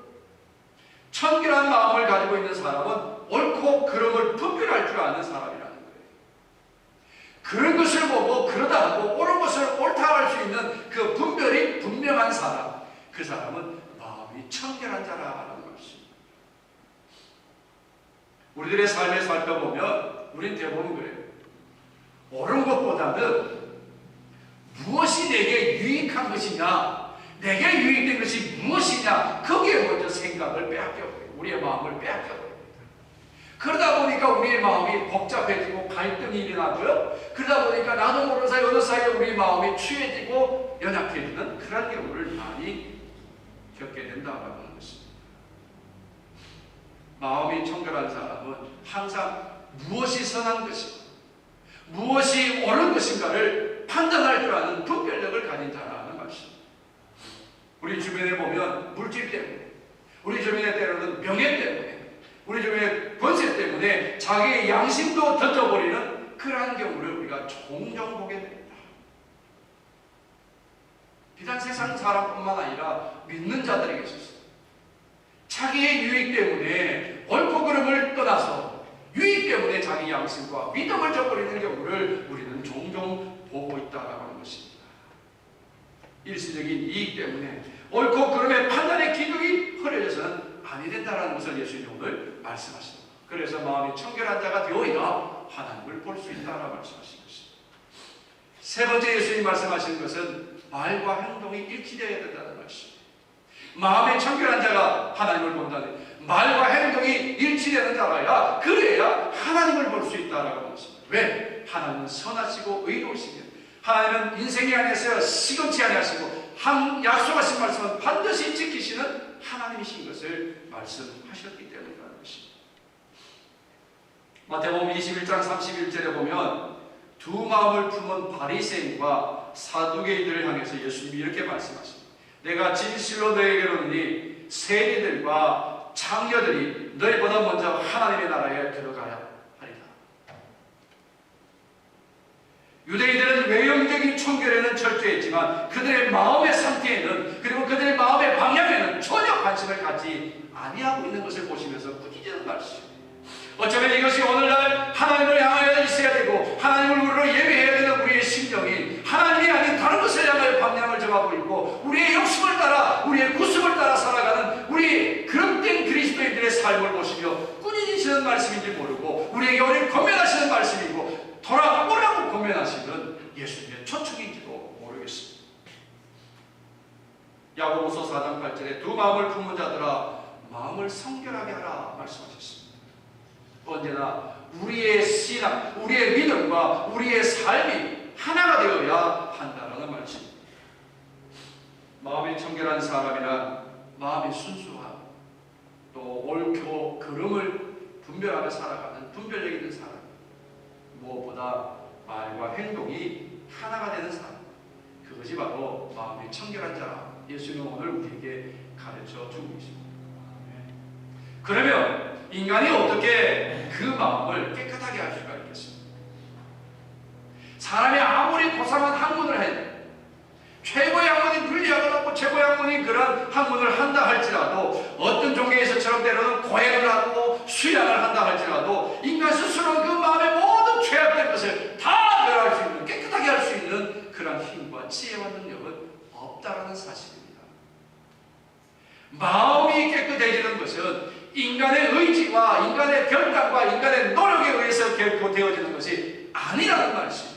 청결한 마음을 가지고 있는 사람은 옳고 그름을 분별할 줄 아는 사람이라는 거예요. 그런 것을 보고 그러다 하고 옳은 것을 옳다 할 수 있는 그 분별이 분명한 사람, 그 사람은 마음이 청결한 자라는 것입니다. 우리들의 삶을 살펴보면 우린 대부분 그래요. 옳은 것보다는 무엇이 내게 유익한 것이냐, 내게 유익된 것이 무엇이냐, 거기에 먼저 생각을 빼앗겨버려요. 우리의 마음을 빼앗겨버립니다. 그러다 보니까 우리의 마음이 복잡해지고 갈등이 일어나고요. 그러다 보니까 나도 모르는 사이 어느 사이에 우리 마음이 취해지고 연약해지는 그런 경우를 많이 겪게 된다고 하는 것입니다. 마음이 청결한 사람은 항상 무엇이 선한 것인가, 무엇이 옳은 것인가를 판단할 줄 아는 분별력을 가진 자라는 말씀입니다. 우리 주변에 보면 물질 때문에, 우리 주변에 때로는 명예 때문에, 우리 주변에 권세 때문에 자기의 양심도 던져버리는 그러한 경우를 우리가 종종 보게 됩니다. 비단 세상 사람뿐만 아니라 믿는 자들에게 있어서 자기의 유익 때문에 옳고 그름을 떠나서 유익 때문에 자기 양심과 믿음을 저버리는 경우를 우리는 종종 보고 있다고 하는 것입니다. 일시적인 이익 때문에 옳고 그름의 판단의 기능이 흐려져서는 아니 된다는 것을 예수님이 오늘 말씀하십니다. 그래서 마음이 청결한 자가 되어야 하나님을 볼 수 있다라고 말씀하신 것입니다. 세 번째 예수님이 말씀하시는 것은 말과 행동이 일치되어야 된다는 것입니다. 마음의 청결한 자가 하나님을 본다는, 말과 행동이 일치되는 되는 자라야, 그래야 하나님을 볼 수 있다라고 하십니다. 왜? 하나님은 선하시고 의로우시며 하나님은 인생에 안에서 시금치 아니하시고 약속하신 말씀은 반드시 지키시는 하나님이신 것을 말씀하셨기 때문이라는 것입니다. 마태복음 21장 31절에 보면 두 마음을 품은 바리새인과 사두개인들을 향해서 예수님이 이렇게 말씀하십니다. 내가 진실로 너에게 이르노니 세리들과 창녀들이 너희보다 먼저 하나님의 나라에 들어가야 하리라. 유대인들은 외형적인 청결에는 철저했지만 그들의 마음의 상태에는, 그리고 그들의 마음의 방향에는 전혀 관심을 갖지 아니하고 있는 것을 보시면서 꾸짖는 말씀입니다. 어쩌면 이것이 오늘날 하나님을 향하여 있어야 되고 하나님을 우리로 예배해야 되는 우리의 심령이 하나님이 아닌 다른 것을 향하여 방향을 정하고 있고 우리의 욕심을 따라, 우리의 구습을 따라 살아가는 우리 그릇된 그리스도인들의 삶을 보시며 꾸짖으시는 말씀인지 모르고 우리에게 우리를 권면하시는 말씀이고 돌아오라고 권면하시는 예수님의 초청인지도 모르겠습니다. 야고보서 4장 8절에 두 마음을 품은 자들아 마음을 성결하게 하라 말씀하셨습니다. 언제나 우리의 신앙, 우리의 믿음과 우리의 삶이 하나가 되어야 한다는 말씀입니다. 마음이 청결한 사람이란 마음이 순수한, 또 옳고 그름을 분별하며 살아가는 분별력 있는 사람, 무엇보다 말과 행동이 하나가 되는 사람, 그것이 바로 마음이 청결한 자라 예수님은 오늘 우리에게 가르쳐 주고 있습니다. 그러면 인간이 어떻게 그 마음을 깨끗하게 할 수가 있겠습니까? 사람이 아무리 고상한 학문을 해도, 최고의 학문이 윤리학을 최고의 학문이 그런 학문을 한다 할지라도, 어떤 종교에서처럼 때로는 고행을 하고 수양을 한다 할지라도 인간 스스로는 그 마음의 모든 죄악된 것을 다 멸할 수 있는, 깨끗하게 할 수 있는 그런 힘과 지혜와 능력은 없다라는 사실입니다. 마음이 깨끗해지는 것은 인간의 의지와 인간의 결단과 인간의 노력에 의해서 결코 되어지는 것이 아니라는 말씀이에요.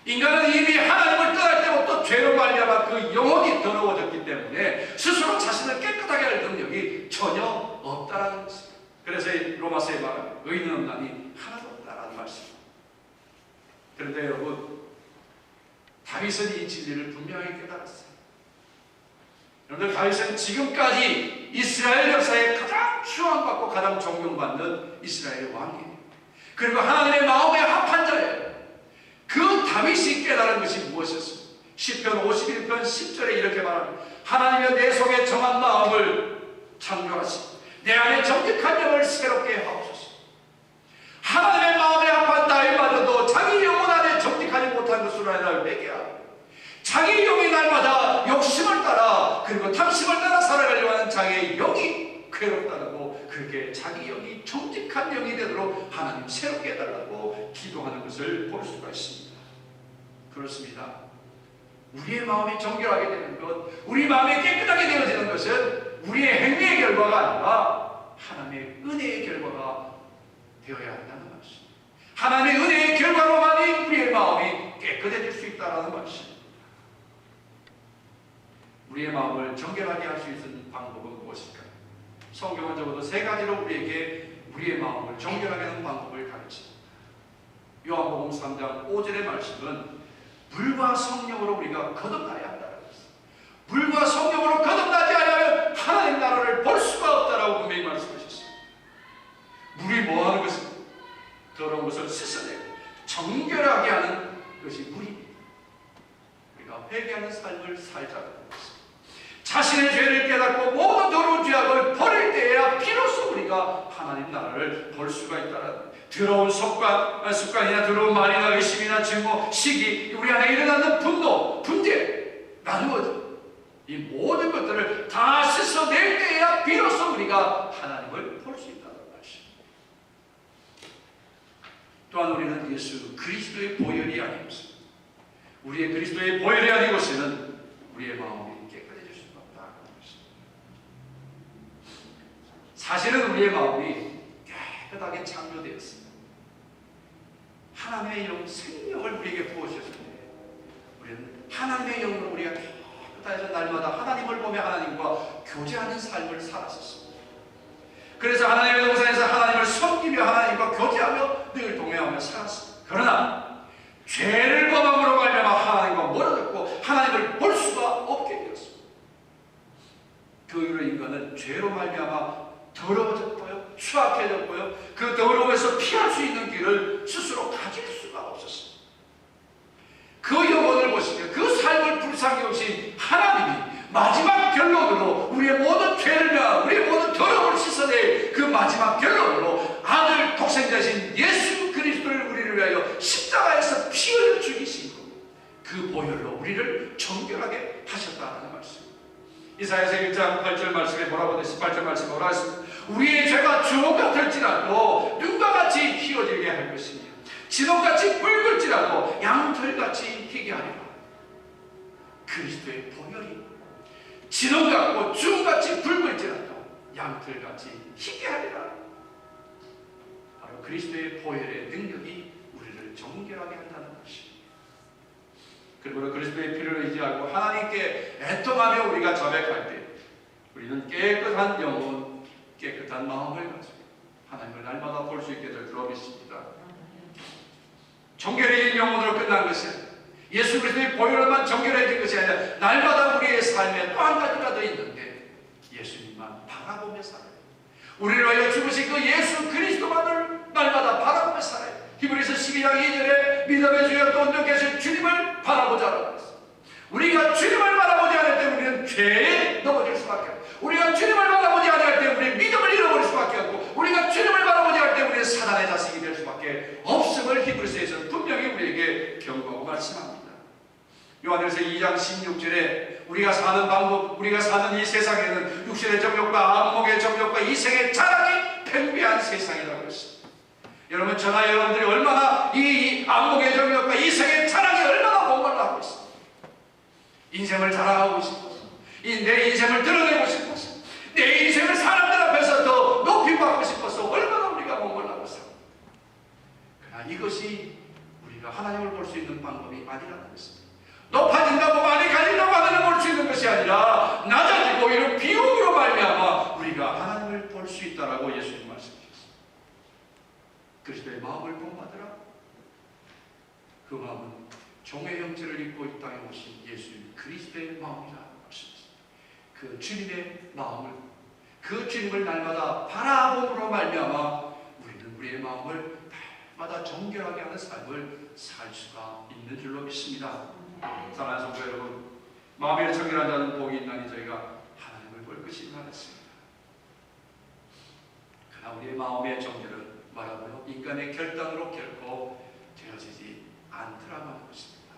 인간은 이미 하나님을 떠날 때부터 죄로 말미암아 그 영혼이 더러워졌기 때문에 스스로 자신을 깨끗하게 할 능력이 전혀 없다라는 것입니다. 그래서 로마서에 말하는 의인은 없나니 하나도 없다라는 말씀입니다. 그런데 여러분, 다윗은 이 진리를 분명히 깨달았어요. 여러분들, 다윗은 지금까지 이스라엘 역사에 가장 추앙받고 가장 존경받는 이스라엘의 왕이에요. 그리고 하나님의 마음에 합한 자예요. 그 다윗이 깨달은 것이 무엇이었습니까? 시편 51편 10절에 이렇게 말합니다. 하나님은 내 속에 정한 마음을 창조하시고 내 안에 정직한 영을 새롭게 하옵소서. 하나님의 마음에 합한 다윗마저도 자기 영혼 안에 정직하지 못한 것으로 하나님을 회개하고 자기 영이 날마다 욕심을 따라 그리고 탐심을 따라 살아가려고 하는 자기의 영이 괴롭다고, 그렇게 자기 영이 정직한 영이 되도록 하나님 새롭게 해달라고 기도하는 것을 볼 수가 있습니다. 그렇습니다. 우리의 마음이 정결하게 되는 것, 우리 마음이 깨끗하게 되어지는 것은 우리의 행위의 결과가 아니라 하나님의 은혜의 결과가 되어야 한다는 말씀. 하나님의 은혜의 결과로만이 우리의 마음이 깨끗해질 수 있다는 말씀. 우리의 마음을 정결하게 할 수 있는 방법은 무엇일까요? 성경은 적어도 세 가지로 우리에게 우리의 마음을 정결하게 하는 방법을 가르칩니다. 요한복음 3장 5절의 말씀은 물과 성령으로 우리가 거듭나야 한다는 것입니다. 물과 성령으로 거듭나지 않으면 하나님 나라를 볼 수가 없다라고 분명히 말씀하셨습니다. 물이 뭐 하는 것입니까? 더러운 것을 씻어내고 정결하게 하는 것이 물입니다. 우리가 회개하는 삶을 살자는 것입니다. 자신의 죄를 깨닫고 모든 더러운 죄악을 버릴 때에야 비로소 우리가 하나님 나라를 볼 수가 있다는, 더러운 습관이나 더러운 말이나 의심이나 증오, 시기, 우리 안에 일어나는 분노, 분재, 나누어짐, 이 모든 것들을 다 씻어낼 때에야 비로소 우리가 하나님을 볼 수 있다는 말씀입니다. 또한 우리는 예수 그리스도의 보혈이 아니면서 우리의 그리스도의 보혈이 아니고서는 우리의 마음이 깨끗해질 수가 없다는 것입니다. 사실은 우리의 마음이 깨끗하게 창조되었습니다. 하나님의 영, 생명을 우리에게 부어주셨을 때 우리는 하나님의 영으로 우리가 깨끗해서 날마다 하나님을 보며 하나님과 교제하는 삶을 살았었습니다. 그래서 하나님의 동생 섬기며 하나님과 교제하며 늘 동행하며 살았습니다. 그러나 죄를 범함으로 말미암아 하나님과 멀어졌고 하나님을 볼 수가 없게 되었습니다. 그 이후로 인간은 죄로 말미암아 더러워졌고요, 추악해졌고요, 그 더러움에서 피할 수 있는 길을 스스로 가질 수가 없었습니다. 그 영혼을 보시며 그 삶을 불쌍히 여기신 하나님이 마지막 결론으로 우리의 모든 죄를 멸하고 우리의 모든 더러움을 씻어낼 그 마지막 결론으로 아들 독생자신 예수 그리스도를 우리를 위하여 십자가에서 피 흘려 죽이시고 그 보혈로 우리를 정결하게 하셨다는 말씀입니다. 이사야서 1장 8절 말씀에 뭐라고 되어 18절 말씀에 뭐라고 했습니까? 우리의 죄가 주홍 같을지라도 눈과 같이 희어지게 할 것이며 진홍같이 붉을지라도 양털같이 희게 하리라. 그리스도의 보혈이 진홍같고 주홍같이 붉을지라도 양털같이 희게 하리라. 바로 그리스도의 보혈의 능력이 우리를 정결하게 한다는 것입니다. 그리고 그리스도의 피를 의지하고 하나님께 애통하며 우리가 자백할 때 우리는 깨끗한 영혼, 깨끗한 마음을 가지고 하나님을 날마다 볼 수 있게 될 줄로 믿습니다. 정결해진 영혼으로 끝난 것은 예수 그리스도의 보혈로만 정결해진 것이 아니라 날마다 우리의 삶에 또 한 가지가 더 있는데 예수님만 바라보며 살아요. 우리를 위하여 죽으신 그 예수 그리스도만을 날마다 바라보며 살아요. 히브리서 12장 2절에 믿음의 주여 또 온전케 주님을 바라보자라고 했습니다. 우리가 주님을 바라보지 않을 때 우리는 죄에 넘어질 수밖에 없고, 우리가 주님을 바라보지 않을 때 우리는 믿음을 잃어버릴 수밖에 없고, 우리가 주님을 바라보지 않을 때 우리는 사단의 자식이 될 수밖에 없음을 히브리서에서는 분명히 우리에게 경고하고 말씀합니다. 요한일서 2장 16절에 우리가 사는 방법, 우리가 사는 이 세상에는 육신의 정욕과 안목의 정욕과 이생의 자랑이 팽배한 세상이라고 했습니다. 여러분, 저나 여러분들이 얼마나 이 안목의 정욕과 이생의 자랑이 얼마나 목말라 하고 있습니다. 인생을 자랑하고 싶어서, 내 인생을 드러내고 싶어서, 내 인생을 사람들 앞에서 더 높이 받고 싶어서 얼마나 우리가 목말라고 삽니다. 그러나 이것이 우리가 하나님을 볼 수 있는 방법이 아니라는 것입니다. 높아진다고 많이 가진다고 하나님을 볼 수 있는 것이 아니라 낮아지고 이런 비움으로 말미암아 우리가 하나님을 볼 수 있다라고 예수님 말씀하셨습니다. 그리스도의 마음을 본받으라. 그 마음은 종의 형체를 입고 이 땅에 오신 예수 그리스도의 마음이라는 말씀입니다. 그 주님의 마음을, 그 주님을 날마다 바라봄으로 말미암아 우리는 우리의 마음을 날마다 정결하게 하는 삶을 살 수가 있는 줄로 믿습니다. 사랑하는 성도 여러분, 마음이 정결한 자는 복이 있나니 저희가 하나님을 볼 것이 많았습니다. 그러나 우리의 마음의 정결은 말하고요, 인간의 결단으로 결코 되어지지 않더라고 하는 것입니다.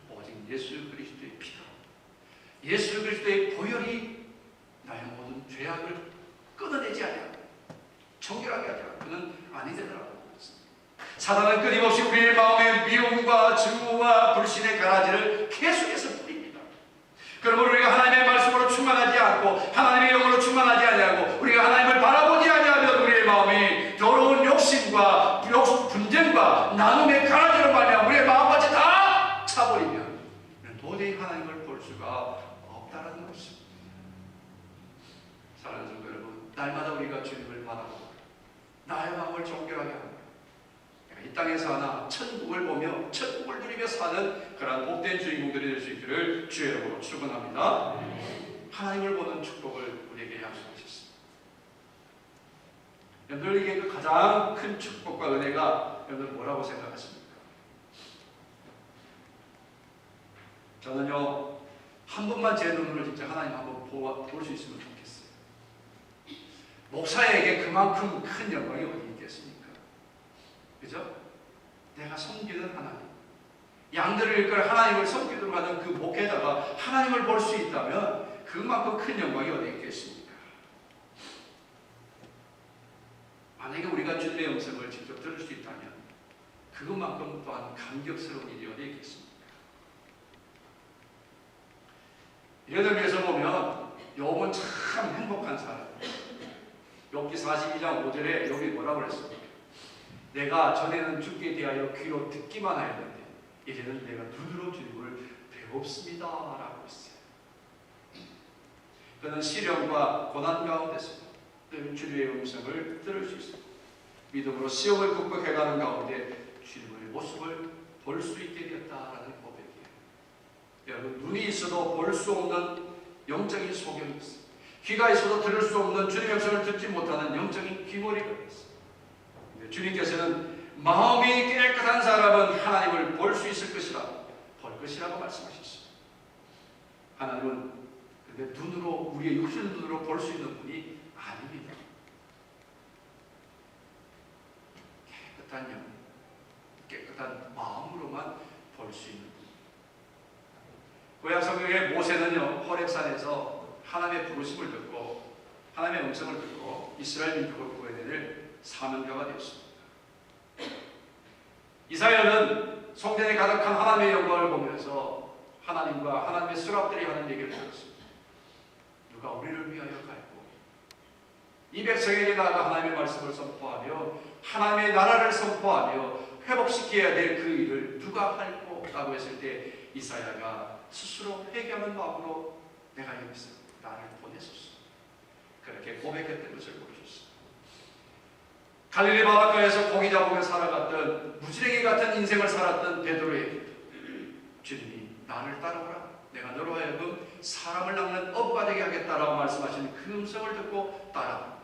오직 예수 그리스도의 피가, 예수 그리스도의 보혈이 나의 모든 죄악을 끊어내지 아니하고 정결하게 하지 않고는 아니 되더라고. 사단은 끊임없이 우리의 마음에 미움과 증오와 불신의 가라지를 계속해서 뿌립니다. 그러므로 우리가 하나님의 말씀으로 충만하지 않고 하나님의 영으로 충만하지 아니하고 우리가 하나님을 바라보지 아니하면 우리의 마음이 더러운 욕심과 분쟁과 나눔의 가라지로 말미암아 우리의 마음까지 다 차버리면 도저히 하나님을 볼 수가 없다는 것입니다. 사랑하는 성도 여러분, 날마다 우리가 주님을 바라보고 나의 마음을 정결하게 합니다. 이 땅에서 하나 천국을 보며 천국을 누리며 사는 그런 복된 주인공들이 될 수 있기를 주의 이름으로 축원합니다. 하나님을 보는 축복을 우리에게 약속하셨습니다. 여러분에게 그 가장 큰 축복과 은혜가 여러분 뭐라고 생각하십니까? 저는요, 한 번만 제 눈으로 진짜 하나님 한번 볼 수 있으면 좋겠어요. 목사에게 그만큼 큰 영광이 어디 있겠습니까? 그죠? 내가 섬기는 하나님, 양들을 이끌어 하나님을 섬기도록 하는 그 목회자가 하나님을 볼 수 있다면 그만큼 큰 영광이 어디 있겠습니까? 만약에 우리가 주님의 음성을 직접 들을 수 있다면 그것만큼 또한 감격스러운 일이 어디 있겠습니까? 이런 의미에서 보면 욥은 참 행복한 사람. 욥기 42장 5절에 욥이 뭐라고 그랬습니까? 내가 전에는 주께 대하여 귀로 듣기만 하였는데 이제는 내가 눈으로 주님을 배웁습니다 라고 했어요. 그는 시련과 고난 가운데서 주님의 음성을 들을 수 있습니다. 믿음으로 시험을 극복해가는 가운데 주님의 모습을 볼 수 있게 되었다라는 고백이에요. 여러분, 눈이 있어도 볼 수 없는 영적인 소경이 있습니다. 귀가 있어도 들을 수 없는 주님의 음성을 듣지 못하는 영적인 귀머리가 있습니다. 주님께서는 마음이 깨끗한 사람은 하나님을 볼 수 있을 볼 것이라고 말씀하셨습니다. 하나님은 근데 눈으로, 우리의 육신 눈으로 볼 수 있는 분이 아닙니다. 깨끗한 영, 깨끗한 마음으로만 볼 수 있는 분. 구약 성경의 모세는요, 호렙산에서 하나님의 부르심을 듣고 하나님의 음성을 듣고 이스라엘 민족을 구해낼 사명자가 되었습니다. 이사야는 성전에 가득한 하나님의 영광을 보면서 하나님과 하나님의 수랍들이 하는 얘기를 들었습니다. 누가 우리를 위하여 갈고 이 백성에게 나아가 하나님의 말씀을 선포하며 하나님의 나라를 선포하며 회복시켜야 될 그 일을 누가 할고? 라고 했을 때 이사야가 스스로 회개하는 마음으로 내가 여기서 나를 보내소서 그렇게 고백했던 것을 보여줬습니다. 갈릴리 바닷가에서 고기 잡으며 살아갔던 무지랭이 같은 인생을 살았던 베드로에게 주님이 나를 따라오라, 내가 너로 하여금 사람을 낚는 어부가 되게 하겠다라고 말씀하신 그 음성을 듣고 따라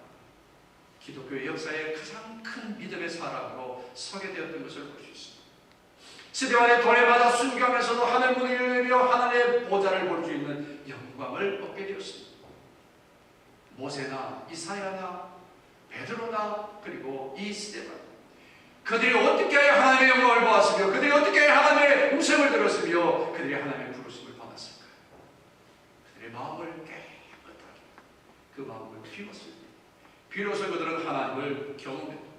기독교의 역사에 가장 큰 믿음의 사람으로 서게 되었던 것을 볼 수 있습니다. 시대만의 돌에 맞아 순교하면서도 하늘 문을 열며 하나님의 보좌를 볼 수 있는 영광을 얻게 되었습니다. 모세나 이사야나 베드로나 그리고 이 시대만 그들이 어떻게 하여 하나님의 영광을 보았으며 그들이 어떻게 하여 하나님의 음성을 들었으며 그들이 하나님의 부르심을 받았을까요? 그들의 마음을 깨끗하게 그 마음을 비웠을 때 비로소 그들은 하나님을 경험했고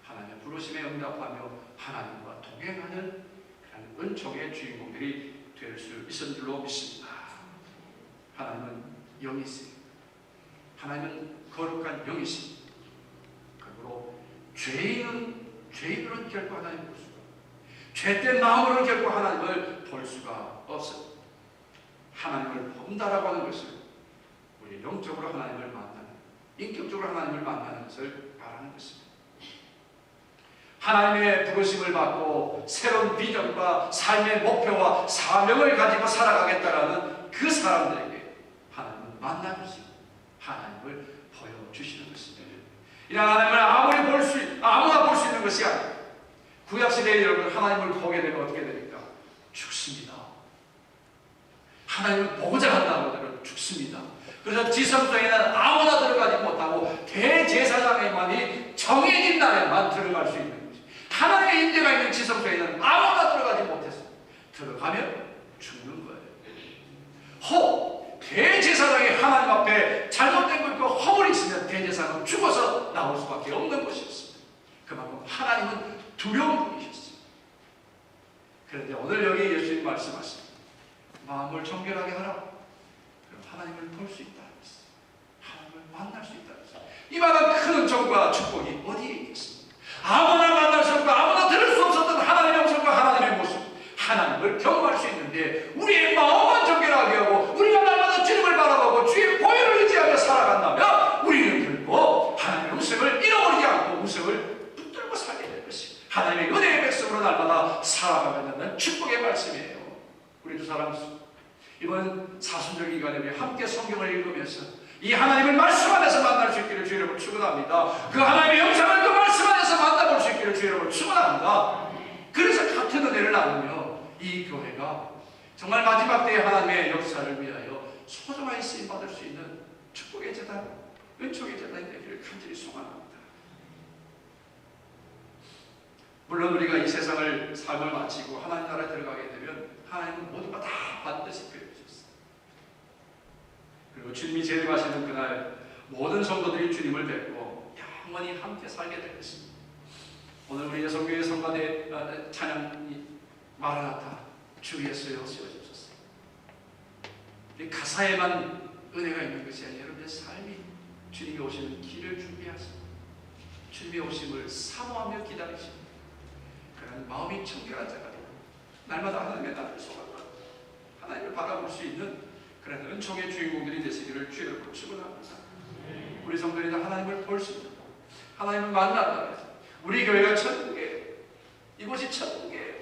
하나님의 부르심에 응답하며 하나님과 동행하는 그런 은총의 주인공들이 될 수 있은 줄로 믿습니다. 하나님은 영이세요. 하나님은 거룩한 영이십니다. 그러므로 죄인으로는 결코 하나님을 볼 수가 없어요. 죄된 마음으로는 결코 하나님을 볼 수가 없어요. 하나님을 본다라고 하는 것은 우리 영적으로 하나님을 만나는, 인격적으로 하나님을 만나는 것을 말하는 것입니다. 하나님의 부르심을 받고 새로운 비전과 삶의 목표와 사명을 가지고 살아가겠다라는 그 사람들에게 하나님은 만나주시고 하나님을 보여주시는 것입니다. 이런 하나님을 아무나 볼 수 있는 것이 아니라 구약시대에 여러분 하나님을 보게 되면 어떻게 됩니까? 죽습니다. 하나님을 보고자 한다고 하면 죽습니다. 그래서 지성소에는 아무나 들어가지 못하고 대제사장에만이 정해진 날에만 들어갈 수 있는 것입니다. 하나님의 임재가 있는 지성소에는 아무나 들어가지 못해서 들어가면 죽는 거예요. 대제사장이 하나님 앞에 잘못된 걸 허물이 있으면 대제사장은 죽어서 나올 수밖에 없는 것이었습니다. 그만큼 하나님은 두려운 분이셨습니다. 그런데 오늘 여기 예수님 말씀하십니다. 마음을 정결하게 하라. 그럼 하나님을 볼 수 있다는 것입니다. 하나님을 만날 수 있다는 것입니다. 이만한 큰 은총과 축복이 어디에 있겠습니까? 아무나 만날 수 없고 아무나 들을 수 없었던 하나님의 음성과 하나님의 모습, 하나님을 경험할 수 있는데 우리의 마음만 정결하게 하고 우리가 날마다 주님을 바라보고 주의 보혈을 의지하며 살아간다면 우리는 결코 하나님의 음성을 잃어버리지 않고 음성을 붙들고 살게 될 것입니다. 하나님의 은혜의 백성으로 날마다 살아가는 축복의 말씀이에요. 우리 두 사람 이번 사순절 기간에 우리 함께 성경을 읽으면서 이 하나님을 말씀 안에서 만날 수 있기를 주의 이름으로 축원합니다. 그 하나님의 영상을 그 말씀 안에서 만나볼 수 있기를 주의 이름으로 축원합니다. 그래서 같은 은혜를 나누며 이 교회가 정말 마지막 때의 하나님의 역사를 위하여 소중하게 쓰임받을 수 있는 축복의 재단, 은총의 재단이 되기를 간절히 소망합니다. 물론 우리가 이 세상을 삶을 마치고 하나님 나라에 들어가게 되면 하나님은 모두가 다 반드시 배우셨어요. 그리고 주님이 재림하시는 그날 모든 성도들이 주님을 뵙고 영원히 함께 살게 될 것입니다. 오늘 우리 예성교회 성가대 찬양이 마라나타 주 예수여 세워주소서. 이 가사에만 은혜가 있는 것이 아니라 여러분의 삶이 주님이 오시는 길을 준비하시고 주님의 오심을 사모하며 기다리시고 그런 마음이 청결한 자가 되고 날마다 하나님의 나라를 소망하고 하나님을 바라볼 수 있는 그런 은총의 주인공들이 되시기를 주의 이름으로 축원합니다. 우리 성도들이 하나님을 볼 수 있다. 하나님을 만난다. 우리 교회가 천국이에요. 이곳이 천국이에요.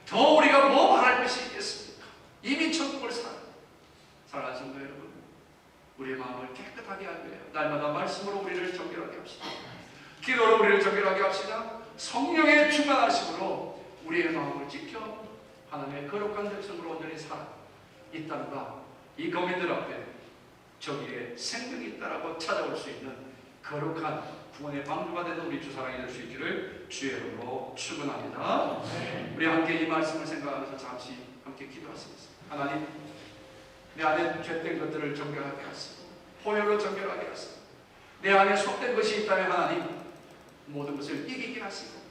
더 우리가 뭐 바랄 것이 있겠습니까? 이미 천국을 사랑하는 성도 여러분, 우리의 마음을 깨끗하게 하기 위해 날마다 말씀으로 우리를 정결하게 합시다. 기도로 우리를 정결하게 합시다. 성령의 충만하심으로 우리의 마음을 지켜 하나님의 거룩한 백성으로 온전히 살아 이 땅과 이 거민들 앞에 저기에 생명이 있다라고 찾아올 수 있는 거룩한 구원의 방주가 되는 우리 주사랑이 될 수 있기를 주의 이름으로 축원합니다. 우리 함께 이 말씀을 생각하면서 잠시 함께 기도하시겠습니다. 하나님, 내 안에 죄된 것들을 정결하게 하시고 포효로 정결하게 하시고 내 안에 속된 것이 있다면 하나님 모든 것을 이기게 하시고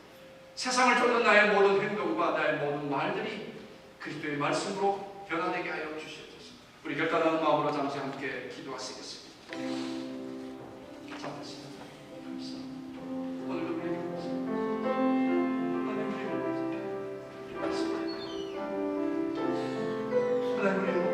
세상을 쫓는 나의 모든 행동과 나의 모든 말들이 그리스도의 말씀으로 변화되게 하여 주시옵소서. 우리 결단하는 마음으로 잠시 함께 기도하시겠습니다. 잠시 오늘도 우리에게 하나님 우리를 기도하십니다. 하나님 우리를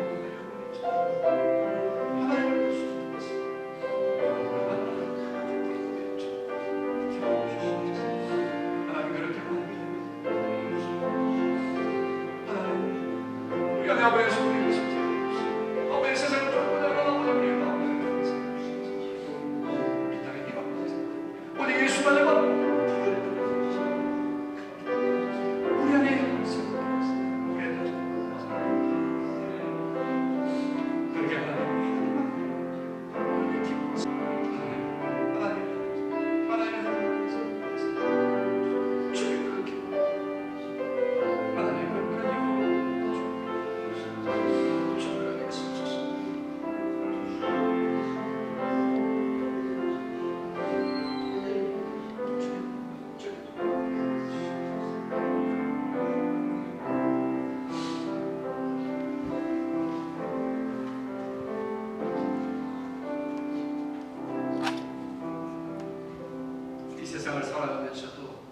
세상을 살아가면서도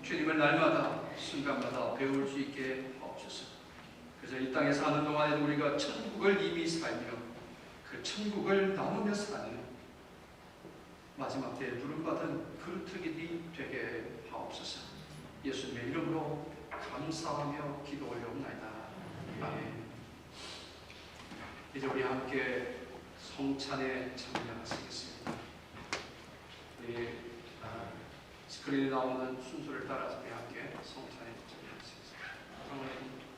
주님을 날마다 순간마다 배울 수 있게 하옵소서. 그래서 이 땅에 사는 동안에도 우리가 천국을 이미 살며 그 천국을 나누며 사는 마지막 때에 부름받은 그루터기들이 되게 하옵소서. 예수님의 이름으로 감사하며 기도 올려옵나이다. 아멘. 이제 우리 함께 성찬에 참여하시겠습니다. 우리 스크린에 나오는 순서를 따라서 우리 함께 성찬에 참여하시겠습니다.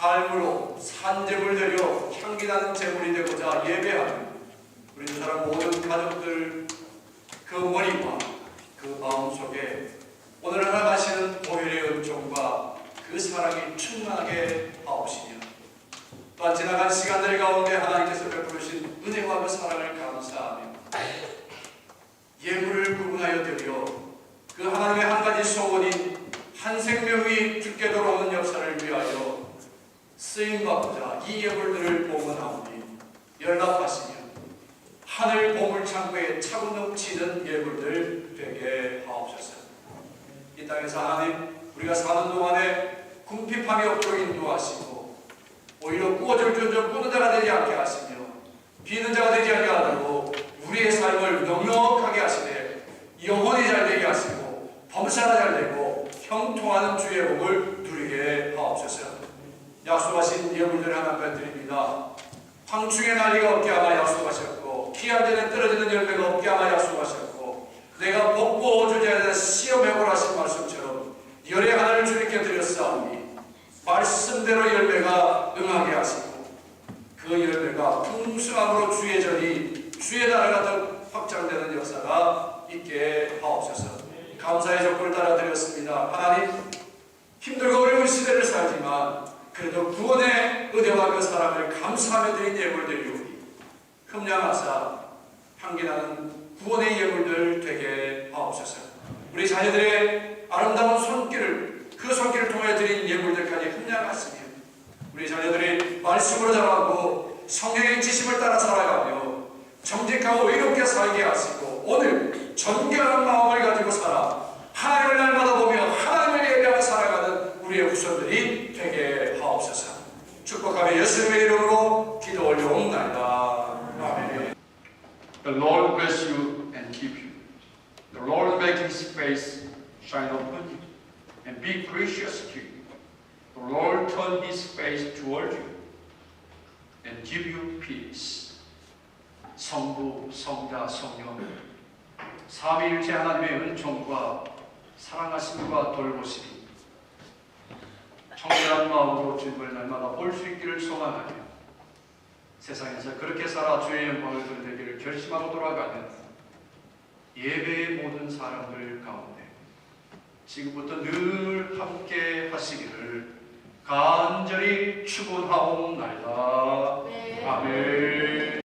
삶으로 산제물 되려 향기나는 제물이 되고자 예배하는 우리 두 사람 모든 가족들 그 머리와 그 마음속에 오늘 하나가시는 보혈의 은총과 그 사랑이 충만하게 하옵시며 또한 지나간 시간들 가운데 하나님께서 베푸신 은혜와 그 사랑을 감사하며 예물을 구분하여 드려 그 하나님의 한 가지 소원인 한 생명이 죽게 돌아오는 역사를 위하여 쓰임받고자 이 예물들을 봉헌하오니 연락하시며 하늘 보물창고에 차고 넘치는 예물들 되게 하옵소서. 이 땅에서 하나님 우리가 사는 동안에 궁핍함이 없도록 인도하시고 오히려 꾸어줄 줄 꾸는 자가 되지 않게 하시며 비는 자가 되지 않게 하도록 우리의 삶을 넉넉하게 하시되 영혼이 잘 되게 하시고 범사가 잘 되고 형통하는 주의 복을 누리게 하옵소서. 약속하신 예물들 하나님께 드립니다. 황충의 난리가 없게 하마 약속하셨고 키안 되는 떨어지는 열매가 없게 하마 약속하셨고 내가 복고 주지 않는 시험해보라 하신 말씀처럼 열의 하나를 주님께 드렸사오니 말씀대로 열매가 응하게 하시고 그 열매가 풍성함으로 주의 전이 주의 나라가 더 확장되는 역사가 있게 하옵소서. 감사의 족보를 따라 드렸습니다. 하나님, 힘들고 어려운 시대를 살지만 그래도 구원의 의대와 그 사랑을 감사하며 드린 예물들이오니 흠량하사 향기나는 구원의 예물들 되게 하옵소서. 우리 자녀들의 아름다운 손길을 그 손길을 통해 드린 예물들까지 흠량하시며 우리 자녀들이 말씀으로 자라고 성령의 지심을 따라 살아가며 정직하고 의롭게 살게 하시고 오늘 정결한 마음을 가지고 살아 하나님을 날마다 보며 하나님을 예배하며 살아가는 우리의 후손들이 되게 하옵소서. 축복하며 예수님의 이름으로 기도 올려옵나이다. 아멘. The Lord bless you and keep you. The Lord make His face shine upon you and be gracious to you. The Lord turn His face toward you and give you peace. 성부, 성자, 성령 삼위일체 하나님의 은총과 사랑하심과 돌보심이 청결한 마음으로 주님을 날마다 볼 수 있기를 소망하며 세상에서 그렇게 살아 주의 영광을 드러내기를 결심하고 돌아가는 예배의 모든 사람들 가운데 지금부터 늘 함께 하시기를 간절히 축원하옵나이다. 아멘.